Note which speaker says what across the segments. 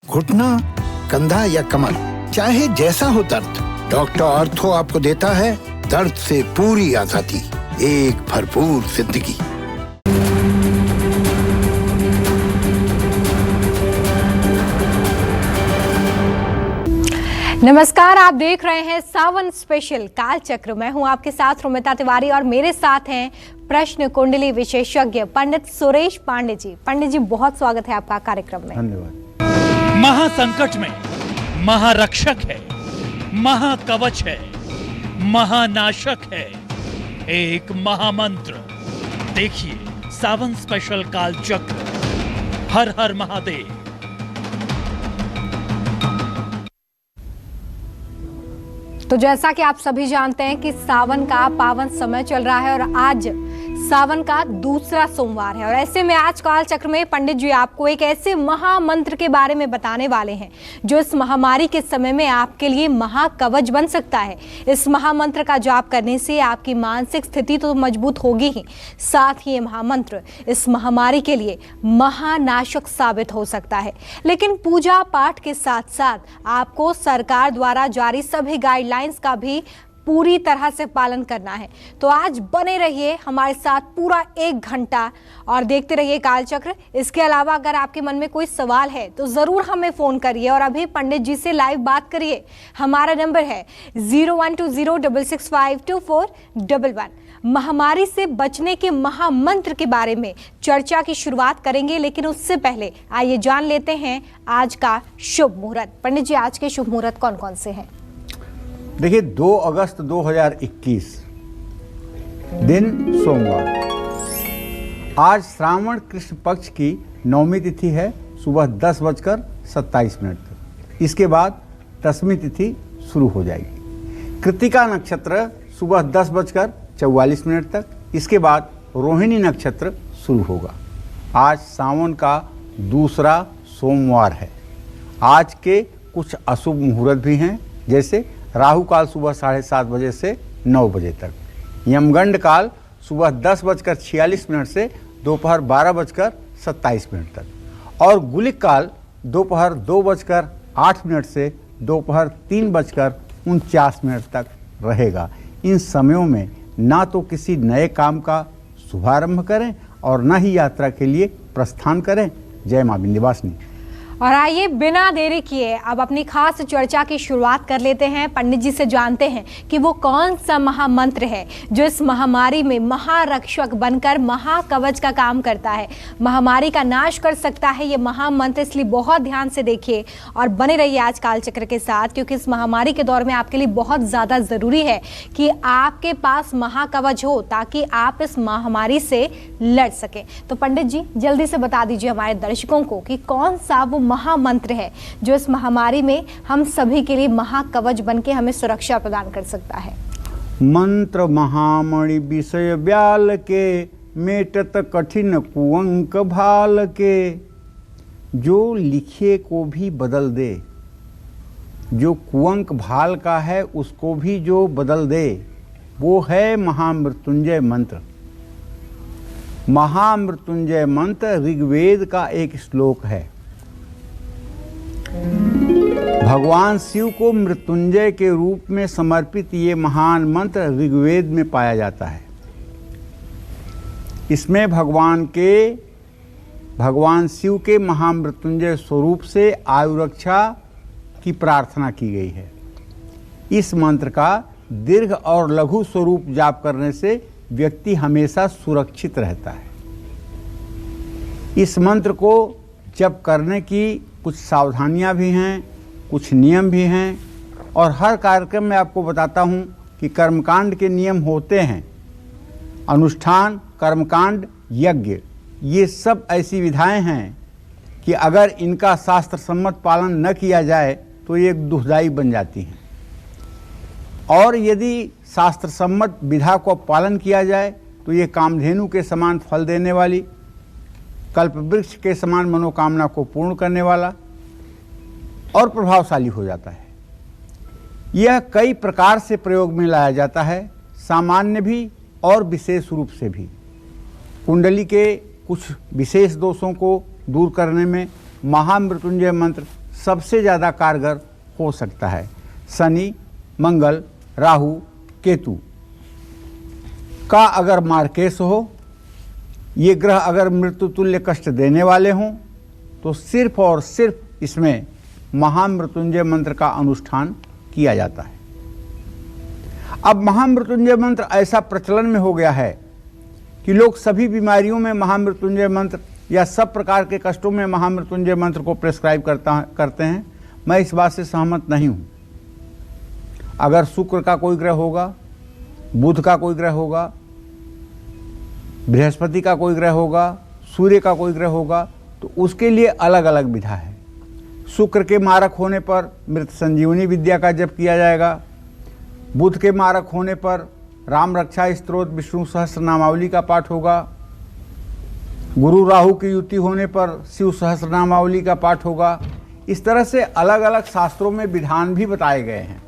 Speaker 1: घुटना, कंधा या कमर, चाहे जैसा हो दर्द, डॉक्टर ऑर्थो आपको देता है दर्द से पूरी आजादी, एक भरपूर जिंदगी।
Speaker 2: नमस्कार, आप देख रहे हैं सावन स्पेशल काल चक्र। मैं हूं आपके साथ रोमिता तिवारी और मेरे साथ हैं प्रश्न कुंडली विशेषज्ञ पंडित सुरेश पांडे जी। पंडित जी, बहुत स्वागत है आपका कार्यक्रम में।
Speaker 3: धन्यवाद।
Speaker 4: महासंकट में महारक्षक है, महाकवच है, महानाशक है, एक महामंत्र। देखिए सावन स्पेशल काल चक्र। हर हर महादेव।
Speaker 2: तो जैसा कि आप सभी जानते हैं कि सावन का पावन समय चल रहा है और आज सावन का दूसरा सोमवार है, और ऐसे में आज काल चक्र में पंडित जी आपको एक ऐसे महामंत्र के बारे में बताने वाले हैं जो इस महामारी के समय में आपके लिए महाकवच बन सकता है। इस महामंत्र का जाप करने से आपकी मानसिक स्थिति तो मजबूत होगी ही, साथ ही ये महामंत्र इस महामारी के लिए महानाशक साबित हो सकता है। लेकिन पूजा पाठ के साथ साथ आपको सरकार द्वारा जारी सभी गाइडलाइंस का भी पूरी तरह से पालन करना है। तो आज बने रहिए हमारे साथ पूरा 1 घंटा और देखते रहिए कालचक्र। इसके अलावा अगर आपके मन में कोई सवाल है तो ज़रूर हमें फ़ोन करिए और अभी पंडित जी से लाइव बात करिए। हमारा नंबर है 0120665241। महामारी से बचने के महामंत्र के बारे में चर्चा की शुरुआत करेंगे, लेकिन उससे पहले आइए जान लेते हैं आज का शुभ मुहूर्त। पंडित जी, आज के शुभ मुहूर्त कौन कौन से हैं?
Speaker 3: देखिए, 2 अगस्त 2021 दिन सोमवार। आज श्रावण कृष्ण पक्ष की नवमी तिथि है, सुबह 10:27 तक। इसके बाद दसवीं तिथि शुरू हो जाएगी। कृत्तिका नक्षत्र सुबह 10:44 तक। इसके बाद रोहिणी नक्षत्र शुरू होगा। आज सावन का दूसरा सोमवार है। आज के कुछ अशुभ मुहूर्त भी हैं, जैसे राहु काल सुबह 7:30 बजे से 9 बजे तक, यमगंड काल सुबह 10:46 से दोपहर 12:27 तक, और गुलिक काल दोपहर 2:08 से दोपहर 3:49 तक रहेगा। इन समयों में ना तो किसी नए काम का शुभारंभ करें और न ही यात्रा के लिए प्रस्थान करें। जय मां विंध्यवासिनी।
Speaker 2: और आइए बिना देरी किए अब अपनी खास चर्चा की शुरुआत कर लेते हैं। पंडित जी से जानते हैं कि वो कौन सा महामंत्र है जो इस महामारी में महारक्षक बनकर महाकवच का काम करता है, महामारी का नाश कर सकता है ये महामंत्र। इसलिए बहुत ध्यान से देखिए और बने रहिए आज कालचक्र के साथ, क्योंकि इस महामारी के दौर में आपके लिए बहुत ज़्यादा ज़रूरी है कि आपके पास महाकवच हो ताकि आप इस महामारी से लड़ सकें। तो पंडित जी जल्दी से बता दीजिए हमारे दर्शकों को कि कौन सा वो महामंत्र है जो इस महामारी में हम सभी के लिए महाकवच बनके हमें सुरक्षा प्रदान कर सकता है।
Speaker 3: मंत्र महामणि विषय ब्याल के, मेटत कठिन कुअंक भाल के। जो लिखे को भी बदल दे, जो कुअंक भाल का है उसको भी जो बदल दे, वो है महामृत्युंजय मंत्र। महामृत्युंजय मंत्र ऋग्वेद का एक श्लोक है। भगवान शिव को मृत्युंजय के रूप में समर्पित ये महान मंत्र ऋग्वेद में पाया जाता है। इसमें भगवान शिव के महामृत्युंजय स्वरूप से आयु रक्षा की प्रार्थना की गई है। इस मंत्र का दीर्घ और लघु स्वरूप जाप करने से व्यक्ति हमेशा सुरक्षित रहता है। इस मंत्र को जप करने की कुछ सावधानियां भी हैं, कुछ नियम भी हैं, और हर कार्यक्रम में आपको बताता हूं कि कर्मकांड के नियम होते हैं। अनुष्ठान, कर्मकांड, यज्ञ, ये सब ऐसी विधाएं हैं कि अगर इनका शास्त्र सम्मत पालन न किया जाए तो ये दुखदायी बन जाती हैं, और यदि शास्त्र सम्मत विधा को पालन किया जाए तो ये कामधेनु के समान फल देने वाली, कल्पवृक्ष के समान मनोकामना को पूर्ण करने वाला और प्रभावशाली हो जाता है। यह कई प्रकार से प्रयोग में लाया जाता है, सामान्य भी और विशेष रूप से भी। कुंडली के कुछ विशेष दोषों को दूर करने में महामृत्युंजय मंत्र सबसे ज़्यादा कारगर हो सकता है। शनि, मंगल, राहु, केतु का अगर मार्केश हो, ये ग्रह अगर मृत्यु तुल्य कष्ट देने वाले हों, तो सिर्फ और सिर्फ इसमें महामृत्युंजय मंत्र का अनुष्ठान किया जाता है। अब महामृत्युंजय मंत्र ऐसा प्रचलन में हो गया है कि लोग सभी बीमारियों में महामृत्युंजय मंत्र या सब प्रकार के कष्टों में महामृत्युंजय मंत्र को प्रेस्क्राइब करते हैं। मैं इस बात से सहमत नहीं हूँ। अगर शुक्र का कोई ग्रह होगा, बुध का कोई ग्रह होगा, बृहस्पति का कोई ग्रह होगा, सूर्य का कोई ग्रह होगा, तो उसके लिए अलग अलग विधा है। शुक्र के मारक होने पर मृत संजीवनी विद्या का जप किया जाएगा। बुध के मारक होने पर राम रक्षा स्तोत्र विष्णु सहस्रनामावली का पाठ होगा। गुरु राहु की युति होने पर शिव सहस्रनामावली का पाठ होगा। इस तरह से अलग अलग शास्त्रों में विधान भी बताए गए हैं।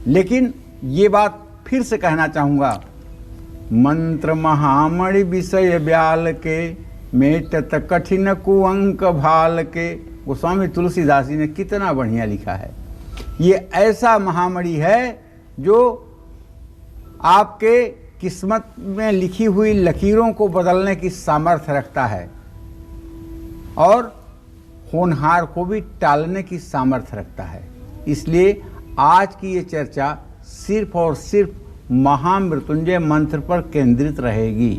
Speaker 3: लेकिन ये बात फिर से कहना चाहूँगा, मंत्र महामणि विषय ब्याल के, मेटत कठिन कुअंक भाल के। गोस्वामी तुलसीदास जी ने कितना बढ़िया लिखा है। ये ऐसा महामणि है जो आपके किस्मत में लिखी हुई लकीरों को बदलने की सामर्थ्य रखता है और होनहार को भी टालने की सामर्थ्य रखता है। इसलिए आज की ये चर्चा सिर्फ और सिर्फ महामृत्युंजय मंत्र पर केंद्रित रहेगी।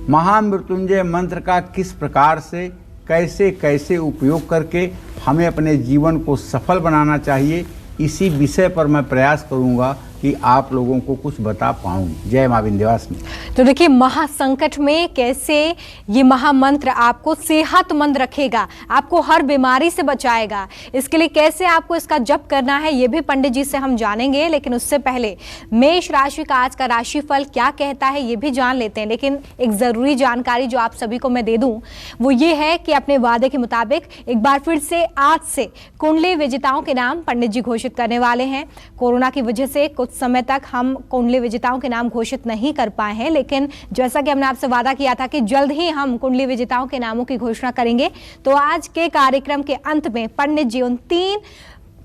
Speaker 3: महामृत्युंजय मंत्र का किस प्रकार से कैसे कैसे उपयोग करके हमें अपने जीवन को सफल बनाना चाहिए, इसी विषय पर मैं प्रयास करूंगा कि आप लोगों को कुछ बता पाऊं। जय मां विंध्यवासिनी।
Speaker 2: तो देखिए, महासंकट में कैसे ये महामंत्र आपको सेहतमंद रखेगा, आपको हर बीमारी से बचाएगा। इसके लिए कैसे आपको इसका जप करना है, ये भी पंडित जी से हम जानेंगे। लेकिन उससे पहले मेष राशि का आज का राशिफल क्या कहता है, ये भी जान लेते हैं। लेकिन एक ज़रूरी जानकारी जो आप सभी को मैं दे दूं, वो ये है कि अपने वादे के मुताबिक एक बार फिर से आज से कुंडली विजेताओं के नाम पंडित जी घोषित करने वाले हैं। कोरोना की वजह से कुछ समय तक हम कुंडली विजेताओं के नाम घोषित नहीं कर पाए हैं, लेकिन जैसा कि हमने आपसे वादा किया था कि जल्द ही हम कुंडली विजेताओं के नामों की घोषणा करेंगे, तो आज के कार्यक्रम के अंत में पंडित जी उन 3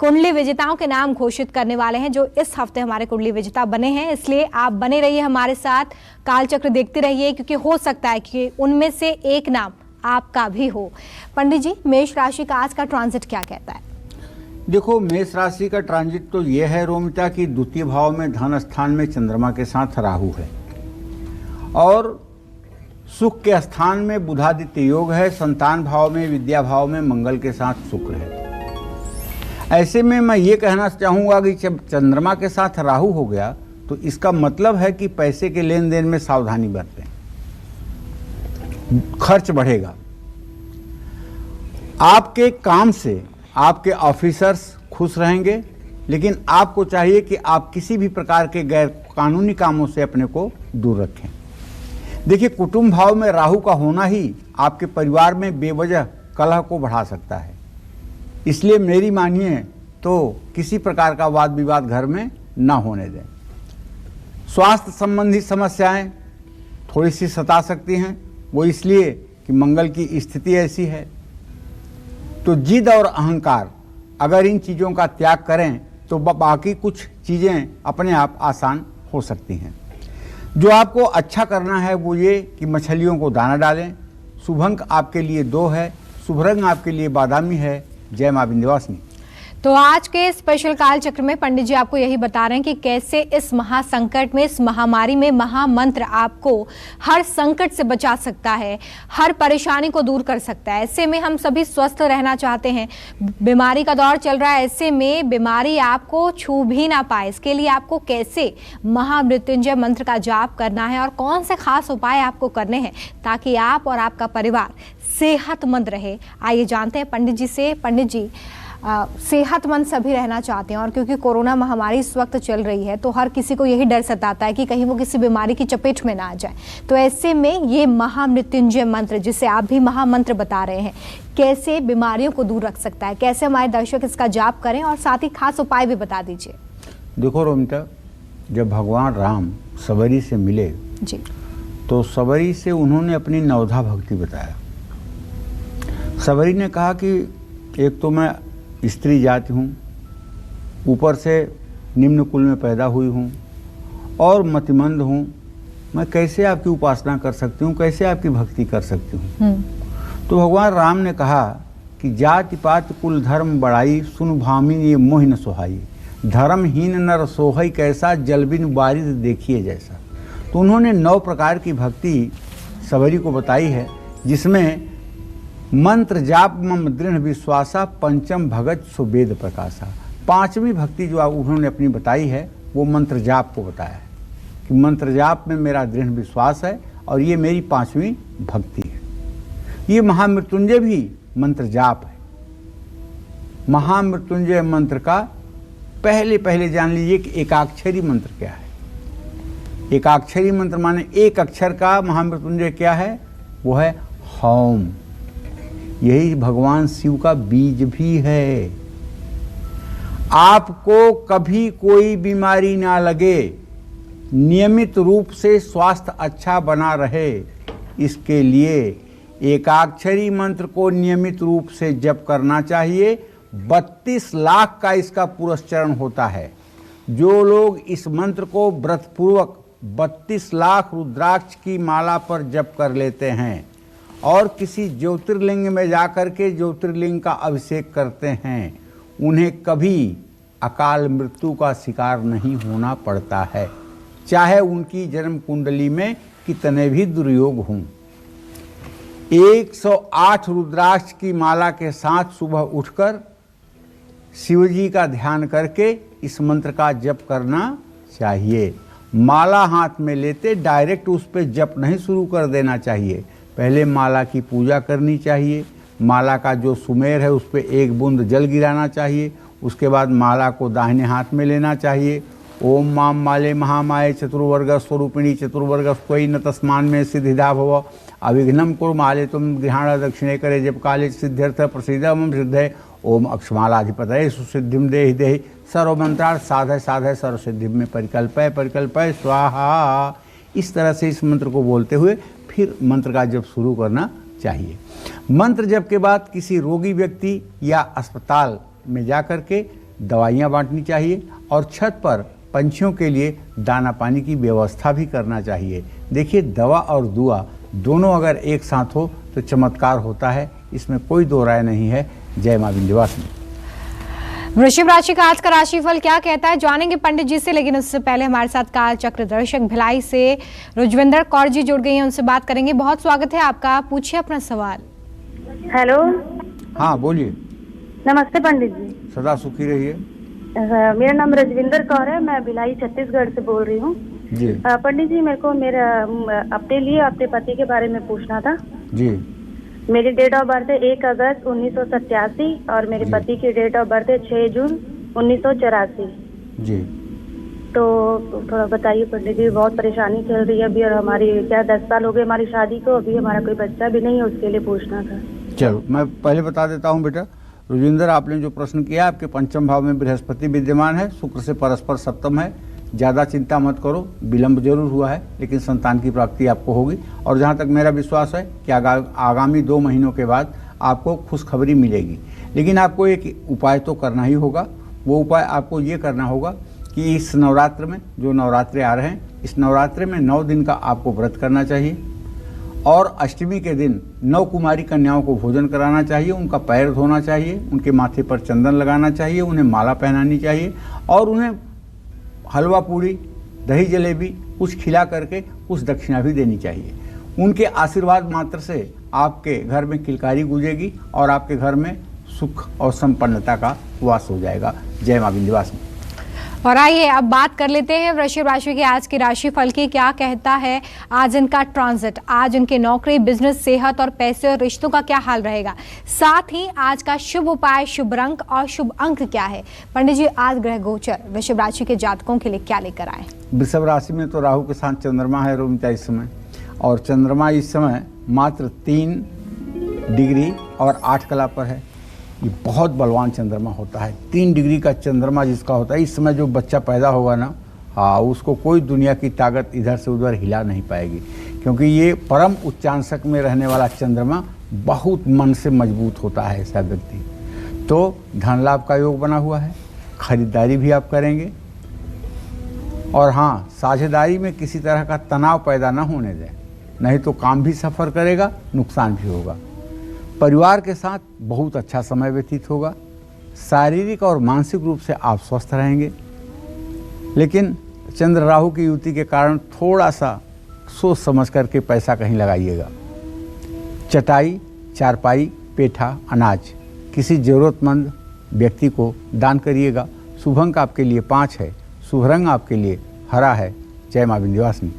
Speaker 2: कुंडली विजेताओं के नाम घोषित करने वाले हैं जो इस हफ्ते हमारे कुंडली विजेता बने हैं। इसलिए आप बने रहिए हमारे साथ, कालचक्र देखते रहिए, क्योंकि हो सकता है कि उनमें से एक नाम आपका भी हो। पंडित जी, मेष राशि का आज का ट्रांजिट क्या कहता है?
Speaker 3: देखो, मेष राशि का ट्रांजिट तो यह है रोमिता कि द्वितीय भाव में धन स्थान में चंद्रमा के साथ राहु है और सुख के स्थान में बुधादित्य योग है। संतान भाव में, विद्या भाव में मंगल के साथ शुक्र है। ऐसे में मैं ये कहना चाहूँगा कि जब चंद्रमा के साथ राहु हो गया तो इसका मतलब है कि पैसे के लेन देन में सावधानी बरतें, खर्च बढ़ेगा। आपके काम से आपके ऑफिसर्स खुश रहेंगे, लेकिन आपको चाहिए कि आप किसी भी प्रकार के गैर कानूनी कामों से अपने को दूर रखें। देखिए, कुटुंब भाव में राहु का होना ही आपके परिवार में बेवजह कलह को बढ़ा सकता है। इसलिए मेरी मानिए तो किसी प्रकार का वाद विवाद घर में ना होने दें। स्वास्थ्य संबंधी समस्याएं थोड़ी सी सता सकती हैं, वो इसलिए कि मंगल की स्थिति ऐसी है। तो जिद और अहंकार, अगर इन चीज़ों का त्याग करें तो बाकी कुछ चीज़ें अपने आप आसान हो सकती हैं। जो आपको अच्छा करना है वो ये कि मछलियों को दाना डालें। शुभ अंक आपके लिए 2 है, शुभ रंग आपके लिए बादामी है। जय मां विंध्यवासिनी।
Speaker 2: तो आज के स्पेशल काल चक्र में पंडित जी आपको यही बता रहे हैं कि कैसे इस महासंकट में, इस महामारी में महामंत्र आपको हर संकट से बचा सकता है, हर परेशानी को दूर कर सकता है। ऐसे में हम सभी स्वस्थ रहना चाहते हैं, बीमारी का दौर चल रहा है, ऐसे में बीमारी आपको छू भी ना पाए, इसके लिए आपको कैसे महामृत्युंजय मंत्र का जाप करना है और कौन से खास उपाय आपको करने हैं ताकि आप और आपका परिवार सेहतमंद रहे। आइए जानते हैं पंडित जी से। पंडित जी, सेहतमंद सभी रहना चाहते हैं और क्योंकि कोरोना महामारी इस वक्त चल रही है तो हर किसी को यही डर सताता है कि कहीं वो किसी बीमारी की चपेट में ना आ जाए। तो ऐसे में ये महामृत्युंजय मंत्र, जिसे आप भी महामंत्र बता रहे हैं, कैसे बीमारियों को दूर रख सकता है, कैसे हमारे दर्शक इसका जाप करें और साथ ही खास उपाय भी बता दीजिए।
Speaker 3: देखो रोमिता, जब भगवान राम सबरी से मिले
Speaker 2: जी,
Speaker 3: तो सबरी से उन्होंने अपनी नवधा भक्ति बताया। सबरी ने कहा कि एक तो मैं स्त्री जाति हूँ, ऊपर से निम्न कुल में पैदा हुई हूँ और मतिमंद हूँ, मैं कैसे आपकी उपासना कर सकती हूँ, कैसे आपकी भक्ति कर सकती हूँ। तो भगवान राम ने कहा कि जाति पात कुल धर्म बड़ाई, सुन भामिन ये मोह न सोहाई, धर्महीन नर सोहई कैसा, जल बिन बारिश देखिए जैसा। तो उन्होंने 9 प्रकार की भक्ति सबरी को बताई है, जिसमें मंत्र जाप मम दृढ़ विश्वासा, पंचम भगत सुवेद प्रकाशा। 5वीं भक्ति जो उन्होंने अपनी बताई है वो मंत्र जाप को बताया है कि मंत्र जाप में मेरा दृढ़ विश्वास है और ये मेरी 5वीं भक्ति है। ये महामृत्युंजय भी मंत्र जाप है। महामृत्युंजय मंत्र का पहले जान लीजिए कि एकाक्षरी मंत्र क्या है। एकाक्षरी मंत्र माने एक अक्षर का महामृत्युंजय क्या है, वो है हौम। यही भगवान शिव का बीज भी है। आपको कभी कोई बीमारी ना लगे, नियमित रूप से स्वास्थ्य अच्छा बना रहे, इसके लिए एकाक्षरी मंत्र को नियमित रूप से जप करना चाहिए। 32 लाख का इसका पुरस्चरण होता है। जो लोग इस मंत्र को व्रतपूर्वक 32 लाख रुद्राक्ष की माला पर जप कर लेते हैं और किसी ज्योतिर्लिंग में जाकर के ज्योतिर्लिंग का अभिषेक करते हैं, उन्हें कभी अकाल मृत्यु का शिकार नहीं होना पड़ता है, चाहे उनकी जन्म कुंडली में कितने भी दुर्योग हों। 108 रुद्राक्ष की माला के साथ सुबह उठकर शिवजी का ध्यान करके इस मंत्र का जप करना चाहिए। माला हाथ में लेते डायरेक्ट उस पर जप नहीं शुरू कर देना चाहिए, पहले माला की पूजा करनी चाहिए। माला का जो सुमेर है उस पर 1 बूंद जल गिराना चाहिए। उसके बाद माला को दाहिने हाथ में लेना चाहिए। ओम माम माले महामाये चतुर्वर्ग स्वरूपिणी चतुर्वर्ग कोई न तस्मान में सिद्धिदा भव, अविघ्नम कुरु माले तुम गृहाण दक्षिणे करे जब काले सिद्ध्यर्थ प्रसिद्धम सिद्धे, ओम अक्षमालाधिपतये सुसिद्धिम देहि देहि, सर्वमंत्रार्थ साधय साधय सर्वसिद्धि में परिकल्पय परिकल्पय स्वाहा। इस तरह से इस मंत्र को बोलते हुए फिर मंत्र का जप शुरू करना चाहिए। मंत्र जप के बाद किसी रोगी व्यक्ति या अस्पताल में जाकर के दवाइयाँ बांटनी चाहिए और छत पर पंछियों के लिए दाना पानी की व्यवस्था भी करना चाहिए। देखिए, दवा और दुआ दोनों अगर एक साथ हो तो चमत्कार होता है, इसमें कोई दो राय नहीं है। जय मां विंध्यवासिनी।
Speaker 2: वृश्चिक राशि का आज का राशिफल क्या कहता है जानेंगे पंडित जी से, लेकिन उससे पहले हमारे साथ काल चक्र दर्शक भिलाई से रुजविंदर कौर जी जुड़ गई हैं, उनसे बात करेंगे। बहुत स्वागत है आपका, पूछिए अपना सवाल।
Speaker 5: हेलो,
Speaker 3: हाँ बोलिए।
Speaker 5: नमस्ते पंडित जी।
Speaker 3: सदा सुखी रहिए।
Speaker 5: मेरा नाम रजविंदर कौर है, मैं भिलाई छत्तीसगढ़ से बोल रही हूँ
Speaker 3: जी।
Speaker 5: पंडित जी, मेरे को मेरा अपने लिए अपने पति के बारे में पूछना था
Speaker 3: जी।
Speaker 5: मेरी डेट ऑफ बर्थ है 1 अगस्त 1987 और मेरे पति की डेट ऑफ बर्थ है 6 जून 1984
Speaker 3: जी।
Speaker 5: तो थोड़ा बताइए पंडित जी, बहुत परेशानी चल रही है अभी, और हमारी क्या 10 साल हो गए हमारी शादी को, अभी हमारा कोई बच्चा भी नहीं है, उसके लिए पूछना था।
Speaker 3: चलो मैं पहले बता देता हूँ बेटा। रुजिंदर, आपने जो प्रश्न किया, आपके पंचम भाव में बृहस्पति विद्यमान है, शुक्र से परस्पर सप्तम है। ज़्यादा चिंता मत करो, विलंब जरूर हुआ है लेकिन संतान की प्राप्ति आपको होगी। और जहाँ तक मेरा विश्वास है कि आगामी 2 महीनों के बाद आपको खुशखबरी मिलेगी। लेकिन आपको एक उपाय तो करना ही होगा। वो उपाय आपको ये करना होगा कि इस नवरात्र में, जो नवरात्रे आ रहे हैं, इस नवरात्रे में 9 दिन का आपको व्रत करना चाहिए और अष्टमी के दिन 9 कुमारी कन्याओं को भोजन कराना चाहिए, उनका पैर धोना चाहिए, उनके माथे पर चंदन लगाना चाहिए, उन्हें माला पहनानी चाहिए और उन्हें हलवा पूड़ी दही जलेबी कुछ खिला करके कुछ दक्षिणा भी देनी चाहिए। उनके आशीर्वाद मात्र से आपके घर में किलकारी गूंजेगी और आपके घर में सुख और संपन्नता का वास हो जाएगा। जय मां विंध्यवासिनी।
Speaker 2: और आइए अब बात कर लेते हैं वृश्चिक राशि के आज की राशिफल की। क्या कहता है आज इनका ट्रांजिट, आज इनके नौकरी, बिजनेस, सेहत और पैसे और रिश्तों का क्या हाल रहेगा। साथ ही आज का शुभ उपाय, शुभ रंग और शुभ अंक क्या है। पंडित जी, आज ग्रह गोचर वृश्चिक राशि के जातकों के लिए क्या लेकर आए।
Speaker 3: वृषभ राशि में तो राहु के साथ चंद्रमा है रोमिता इस समय, और चंद्रमा इस समय मात्र 3 डिग्री और 8 कला पर है। ये बहुत बलवान चंद्रमा होता है। 3 डिग्री का चंद्रमा जिसका होता है, इस समय जो बच्चा पैदा होगा ना, हाँ, उसको कोई दुनिया की ताकत इधर से उधर हिला नहीं पाएगी, क्योंकि ये परम उच्चांशक में रहने वाला चंद्रमा बहुत मन से मजबूत होता है ऐसा व्यक्ति। तो धन लाभ का योग बना हुआ है, खरीदारी भी आप करेंगे। और हाँ, साझेदारी में किसी तरह का तनाव पैदा न होने दें, नहीं तो काम भी सफ़र करेगा, नुकसान भी होगा। परिवार के साथ बहुत अच्छा समय व्यतीत होगा। शारीरिक और मानसिक रूप से आप स्वस्थ रहेंगे, लेकिन चंद्र राहु की युति के कारण थोड़ा सा सोच समझ करके पैसा कहीं लगाइएगा। चटाई, चारपाई, पेठा, अनाज किसी ज़रूरतमंद व्यक्ति को दान करिएगा। शुभ अंक आपके लिए 5 है, शुभ रंग आपके लिए हरा है। जय मां विंध्यवासिनी।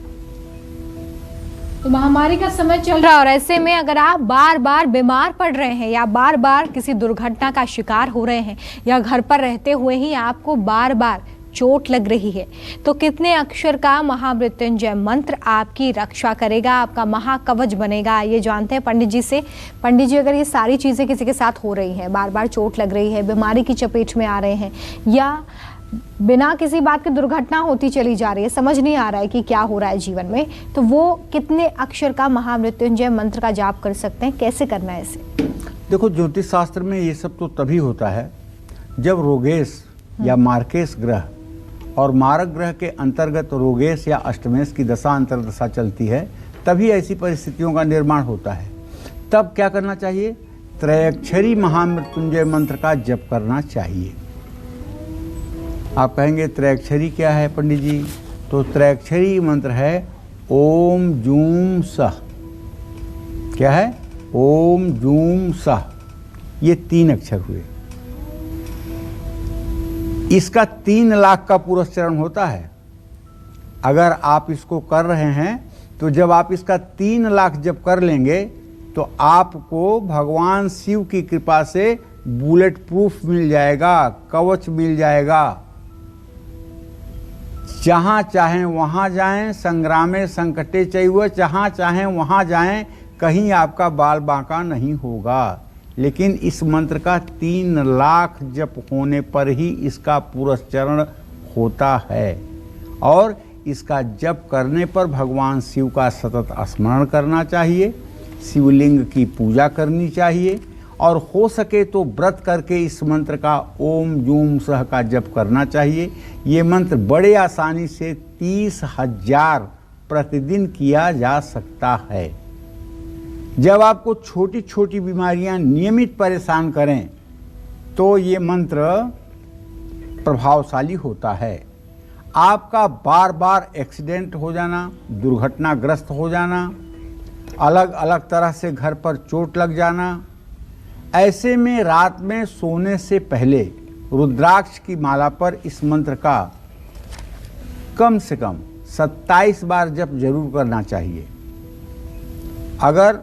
Speaker 2: तो महामारी का समय चल रहा है और ऐसे में अगर आप बार बार बीमार पड़ रहे हैं या बार बार किसी दुर्घटना का शिकार हो रहे हैं या घर पर रहते हुए ही आपको बार बार चोट लग रही है, तो कितने अक्षर का महामृत्युंजय मंत्र आपकी रक्षा करेगा, आपका महाकवच बनेगा, ये जानते हैं पंडित जी से। पंडित जी, अगर ये सारी चीज़ें किसी के साथ हो रही हैं, बार बार चोट लग रही है, बीमारी की चपेट में आ रहे हैं या बिना किसी बात की दुर्घटना होती चली जा रही है, समझ नहीं आ रहा है कि क्या हो रहा है जीवन में, तो वो कितने अक्षर का महामृत्युंजय मंत्र का जाप कर सकते हैं, कैसे करना है इसे?
Speaker 3: देखो, ज्योतिष शास्त्र में ये सब तो तभी होता है जब रोगेश या मार्केश ग्रह और मारक ग्रह के अंतर्गत रोगेश या अष्टमेश की दशा अंतर्दशा चलती है, तभी ऐसी परिस्थितियों का निर्माण होता है। तब क्या करना चाहिए? त्रयक्षरी महामृत्युंजय मंत्र का जप करना चाहिए। आप कहेंगे त्रयक्षरी क्या है पंडित जी? तो त्रयक्षरी मंत्र है ओम जूम सह। क्या है? ओम जूम सह। ये 3 अक्षर हुए। इसका 3 लाख का पुरस्चरण होता है। अगर आप इसको कर रहे हैं तो जब आप इसका 3 लाख जब कर लेंगे तो आपको भगवान शिव की कृपा से बुलेट प्रूफ मिल जाएगा, कवच मिल जाएगा। जहाँ चाहें वहाँ जाएं, संग्रामे संकटे चैव, जहाँ चाहें वहाँ जाएं, कहीं आपका बाल बांका नहीं होगा। लेकिन इस मंत्र का 3 लाख जप होने पर ही इसका पुरस्चरण होता है। और इसका जप करने पर भगवान शिव का सतत स्मरण करना चाहिए, शिवलिंग की पूजा करनी चाहिए और हो सके तो व्रत करके इस मंत्र का ओम जूम सह का जप करना चाहिए। ये मंत्र बड़े आसानी से 30,000 प्रतिदिन किया जा सकता है। जब आपको छोटी छोटी बीमारियां नियमित परेशान करें तो ये मंत्र प्रभावशाली होता है। आपका बार बार एक्सीडेंट हो जाना, दुर्घटनाग्रस्त हो जाना, अलग अलग तरह से घर पर चोट लग जाना, ऐसे में रात में सोने से पहले रुद्राक्ष की माला पर इस मंत्र का कम से कम 27 बार जप जरूर करना चाहिए। अगर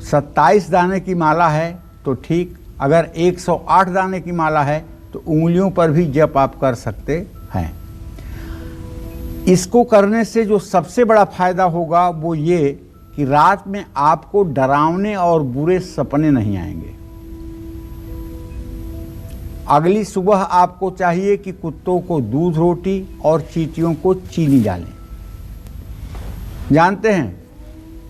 Speaker 3: 27 दाने की माला है तो ठीक, अगर 108 दाने की माला है तो उंगलियों पर भी जप आप कर सकते हैं। इसको करने से जो सबसे बड़ा फायदा होगा वो ये कि रात में आपको डरावने और बुरे सपने नहीं आएंगे। अगली सुबह आपको चाहिए कि कुत्तों को दूध रोटी और चींटियों को चीनी डालें। जानते हैं,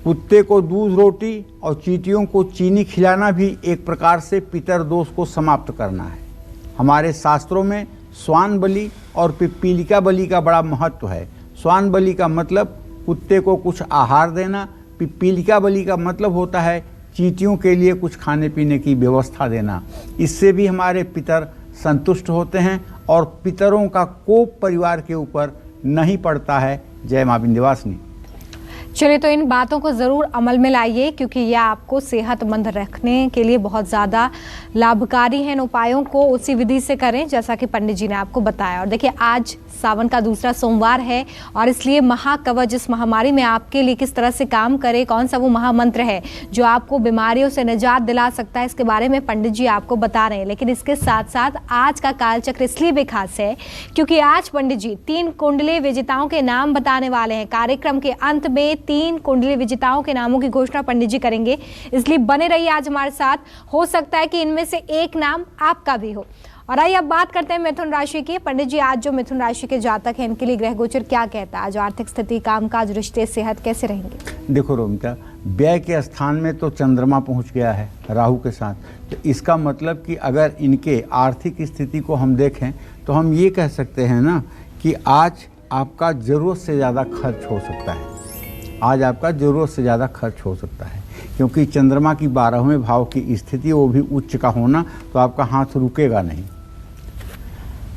Speaker 3: कुत्ते को दूध रोटी और चींटियों को चीनी खिलाना भी एक प्रकार से पितरदोष को समाप्त करना है। हमारे शास्त्रों में स्वान बलि और पिपीलिका बलि का बड़ा महत्व है। स्वान बलि का मतलब कुत्ते को कुछ आहार देना, पिपीलिका बलि का मतलब होता है चींटियों के लिए कुछ खाने पीने की व्यवस्था देना। इससे भी हमारे पितर संतुष्ट होते हैं और पितरों का कोप परिवार के ऊपर नहीं पड़ता है। जय मां विंध्यवासिनी।
Speaker 2: चलिए, तो इन बातों को ज़रूर अमल में लाइए क्योंकि यह आपको सेहतमंद रखने के लिए बहुत ज़्यादा लाभकारी हैं। इन उपायों को उसी विधि से करें जैसा कि पंडित जी ने आपको बताया। और देखिए, आज सावन का दूसरा सोमवार है और इसलिए महाकवच इस महामारी में आपके लिए किस तरह से काम करे, कौन सा वो महामंत्र है जो आपको बीमारियों से निजात दिला सकता है, इसके बारे में पंडित जी आपको बता रहे हैं। लेकिन इसके साथ साथ आज का कालचक्र इसलिए भी खास है क्योंकि आज पंडित जी 3 कुंडली विजेताओं के नाम बताने वाले हैं। कार्यक्रम के अंत में 3 कुंडली विजेताओं के नामों की घोषणा पंडित जी करेंगे, इसलिए बने रहिए आज हमारे साथ। हो सकता है कि इनमें से एक नाम आपका भी हो। और आइए अब बात करते हैं मिथुन राशि की। पंडित जी, आज जो मिथुन राशि के जातक हैं इनके लिए ग्रह गोचर क्या कहता है? आज आर्थिक स्थिति, कामकाज, रिश्ते, सेहत कैसे रहेंगे?
Speaker 3: देखो रोमिता, व्यय के स्थान में तो चंद्रमा पहुंच गया है राहु के साथ। तो इसका मतलब कि अगर इनके आर्थिक स्थिति को हम देखें तो हम ये कह सकते हैं ना कि आज आपका ज़रूरत से ज़्यादा खर्च हो सकता है। आज आपका ज़रूरत से ज़्यादा खर्च हो सकता है, क्योंकि चंद्रमा की 12वें भाव की स्थिति, वो भी उच्च का होना, तो आपका हाथ रुकेगा नहीं।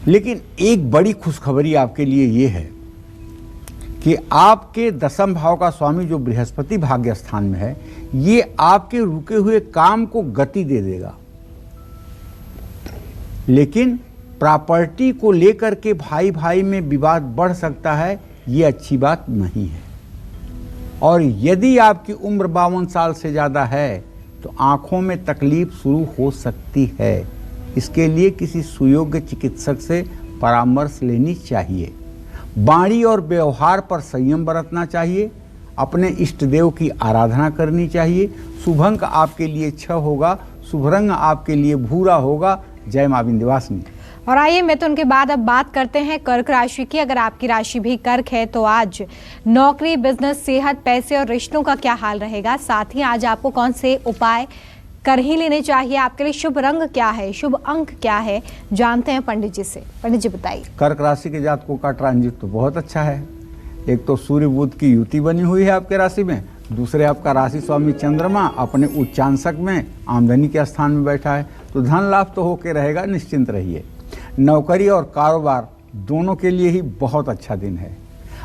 Speaker 3: लेकिन एक बड़ी खुशखबरी आपके लिए ये है कि आपके 10वें भाव का स्वामी जो बृहस्पति भाग्य स्थान में है, ये आपके रुके हुए काम को गति दे देगा। लेकिन प्रॉपर्टी को लेकर के भाई भाई में विवाद बढ़ सकता है, ये अच्छी बात नहीं है। और यदि आपकी उम्र 52 साल से ज़्यादा है तो आँखों में तकलीफ शुरू हो सकती है। इसके लिए किसी सुयोग्य चिकित्सक से परामर्श लेनी चाहिए। वाणी और व्यवहार पर संयम बरतना चाहिए। अपने इष्ट देव की आराधना करनी चाहिए। शुभ अंक आपके लिए 6 होगा, शुभ रंग आपके लिए भूरा होगा। जय मां विंध्यवासिनी।
Speaker 2: और आइए मिथुन के बाद अब बात करते हैं कर्क राशि की। अगर आपकी राशि भी कर्क है तो आज नौकरी, बिजनेस, सेहत, पैसे और रिश्तों का क्या हाल रहेगा। साथ ही आज आपको कौन से उपाय कर ही लेने चाहिए। आपके लिए शुभ रंग क्या है, शुभ अंक क्या है, जानते हैं पंडित जी से। पंडित जी बताइए।
Speaker 3: कर्क राशि के जातकों का ट्रांजिट तो बहुत अच्छा है। एक तो सूर्य बुध की युति बनी हुई है आपके राशि में, दूसरे आपका राशि स्वामी चंद्रमा अपने उच्चांशक में आमदनी के स्थान में बैठा है, तो धन लाभ तो होके रहेगा, निश्चिंत रहिए। नौकरी और कारोबार दोनों के लिए ही बहुत अच्छा दिन है।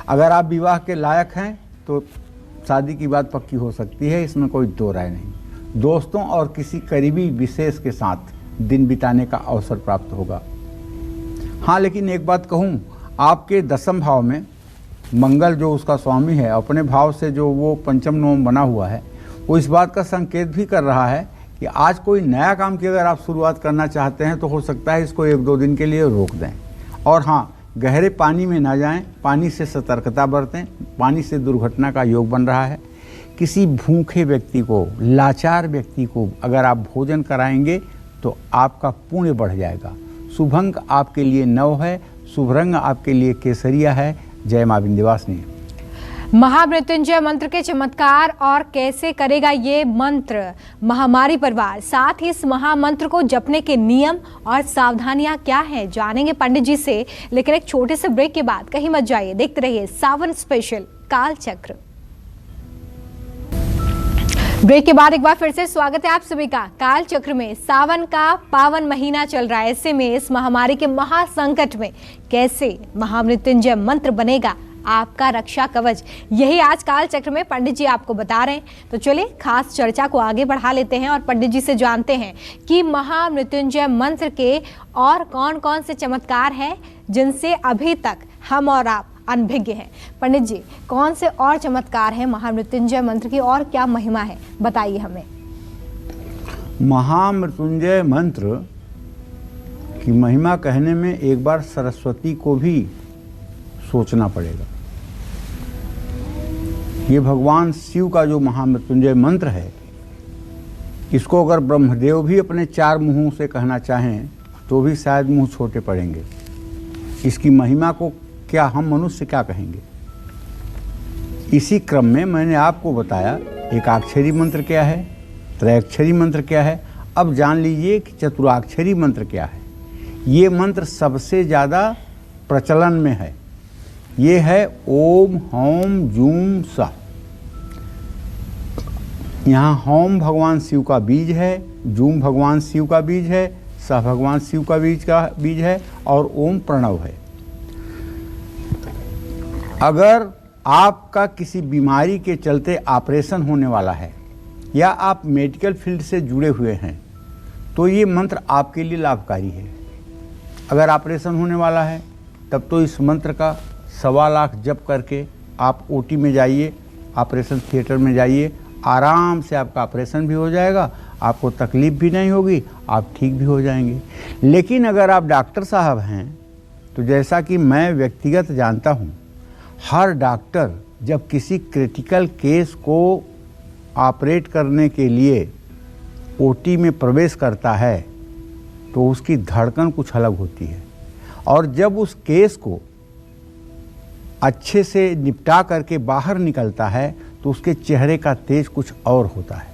Speaker 3: अगर आप विवाह के लायक हैं तो शादी की बात पक्की हो सकती है, इसमें कोई दो राय नहीं। दोस्तों और किसी करीबी विशेष के साथ दिन बिताने का अवसर प्राप्त होगा। हाँ, लेकिन एक बात कहूँ, आपके 10वें भाव में मंगल जो उसका स्वामी है, अपने भाव से जो वो पंचम नवम बना हुआ है, वो इस बात का संकेत भी कर रहा है कि आज कोई नया काम की अगर आप शुरुआत करना चाहते हैं तो हो सकता है इसको 1-2 दिन के लिए रोक दें। और हाँ, गहरे पानी में ना जाएं, पानी से सतर्कता बरतें, पानी से दुर्घटना का योग बन रहा है। किसी भूखे व्यक्ति को, लाचार व्यक्ति को अगर आप भोजन कराएंगे तो आपका पुण्य बढ़ जाएगा। शुभ अंक आपके लिए 9 है, शुभ रंग आपके लिए केसरिया है। जय मां विंध्यवासिनी।
Speaker 2: महामृत्युंजय मंत्र के चमत्कार और कैसे करेगा ये मंत्र महामारी परिवार, साथ ही इस महामंत्र को जपने के नियम और सावधानियां क्या हैं, जानेंगे पंडित जी से। लेकिन एक छोटे से ब्रेक के बाद कहीं मत जाइए, देखते रहिए सावन स्पेशल काल चक्र। ब्रेक के बाद एक बार फिर से स्वागत है आप सभी का काल चक्र में। सावन का पावन महीना चल रहा है, ऐसे में इस महामारी के महासंकट में कैसे महामृत्युंजय मंत्र बनेगा आपका रक्षा कवच, यही आज काल चक्र में पंडित जी आपको बता रहे हैं। तो चलिए खास चर्चा को आगे बढ़ा लेते हैं और पंडित जी से जानते हैं कि महामृत्युंजय मंत्र के और कौन कौन से चमत्कार हैं जिनसे अभी तक हम और आप अनभिज्ञ हैं। पंडित जी, कौन से और चमत्कार हैं महामृत्युंजय मंत्र की और क्या महिमा है, बताइए हमें।
Speaker 3: महामृत्युंजय मंत्र की महिमा कहने में एक बार सरस्वती को भी सोचना पड़ेगा। ये भगवान शिव का जो महामृत्युंजय मंत्र है, इसको अगर ब्रह्मदेव भी अपने 4 मुंहों से कहना चाहें तो भी शायद मुंह छोटे पड़ेंगे। इसकी महिमा को क्या हम मनुष्य क्या कहेंगे। इसी क्रम में मैंने आपको बताया एकाक्षरी मंत्र क्या है, त्रयाक्षरी मंत्र क्या है। अब जान लीजिए कि चतुराक्षरी मंत्र क्या है। ये मंत्र सबसे ज़्यादा प्रचलन में है। ये है ओम हौम जूम सा। यहाँ होम भगवान शिव का बीज है, जूम भगवान शिव का बीज है, सा भगवान शिव का बीज है और ओम प्रणव है। अगर आपका किसी बीमारी के चलते ऑपरेशन होने वाला है या आप मेडिकल फील्ड से जुड़े हुए हैं तो ये मंत्र आपके लिए लाभकारी है। अगर ऑपरेशन होने वाला है तब तो इस मंत्र का 1.25 लाख जप करके आप ओटी में जाइए, ऑपरेशन थिएटर में जाइए, आराम से आपका ऑपरेशन भी हो जाएगा, आपको तकलीफ भी नहीं होगी, आप ठीक भी हो जाएंगे। लेकिन अगर आप डॉक्टर साहब हैं तो जैसा कि मैं व्यक्तिगत जानता हूँ, हर डॉक्टर जब किसी क्रिटिकल केस को ऑपरेट करने के लिए ओटी में प्रवेश करता है तो उसकी धड़कन कुछ अलग होती है, और जब उस केस को अच्छे से निपटा करके बाहर निकलता है तो उसके चेहरे का तेज कुछ और होता है।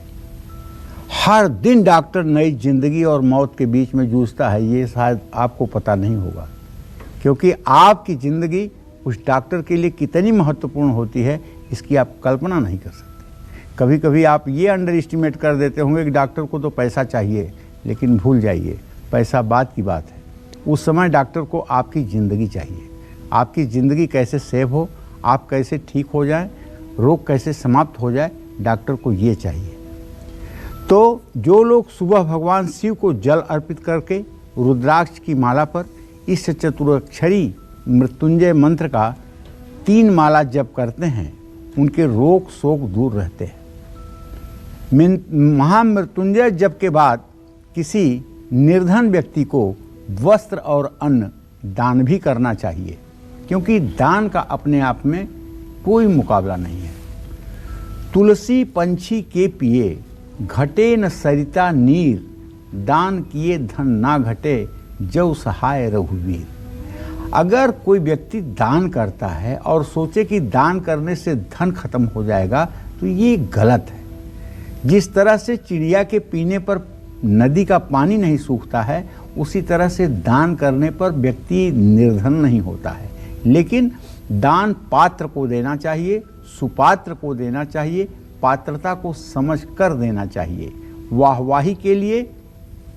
Speaker 3: हर दिन डॉक्टर नई जिंदगी और मौत के बीच में जूझता है, ये शायद आपको पता नहीं होगा, क्योंकि आपकी ज़िंदगी उस डॉक्टर के लिए कितनी महत्वपूर्ण होती है इसकी आप कल्पना नहीं कर सकते। कभी कभी आप ये अंडर एस्टिमेट कर देते होंगे कि डॉक्टर को तो पैसा चाहिए, लेकिन भूल जाइए, पैसा बाद की बात है। उस समय डॉक्टर को आपकी ज़िंदगी चाहिए। आपकी ज़िंदगी कैसे सेव हो, आप कैसे ठीक हो जाएं, रोग कैसे समाप्त हो जाए, डॉक्टर को ये चाहिए। तो जो लोग सुबह भगवान शिव को जल अर्पित करके रुद्राक्ष की माला पर इस चतुरक्षरी मृत्युंजय मंत्र का 3 माला जप करते हैं, उनके रोग शोक दूर रहते हैं। महामृत्युंजय जप के बाद किसी निर्धन व्यक्ति को वस्त्र और अन्न दान भी करना चाहिए, क्योंकि दान का अपने आप में कोई मुकाबला नहीं है। तुलसी पंछी के पिए, घटे न सरिता नीर, दान किए धन ना घटे, जौ सहाय रघुवीर। अगर कोई व्यक्ति दान करता है और सोचे कि दान करने से धन खत्म हो जाएगा, तो ये गलत है। जिस तरह से चिड़िया के पीने पर नदी का पानी नहीं सूखता है, उसी तरह से दान करने पर व्यक्ति निर्धन नहीं होता है। लेकिन दान पात्र को देना चाहिए, सुपात्र को देना चाहिए, पात्रता को समझ कर देना चाहिए। वाहवाही के लिए,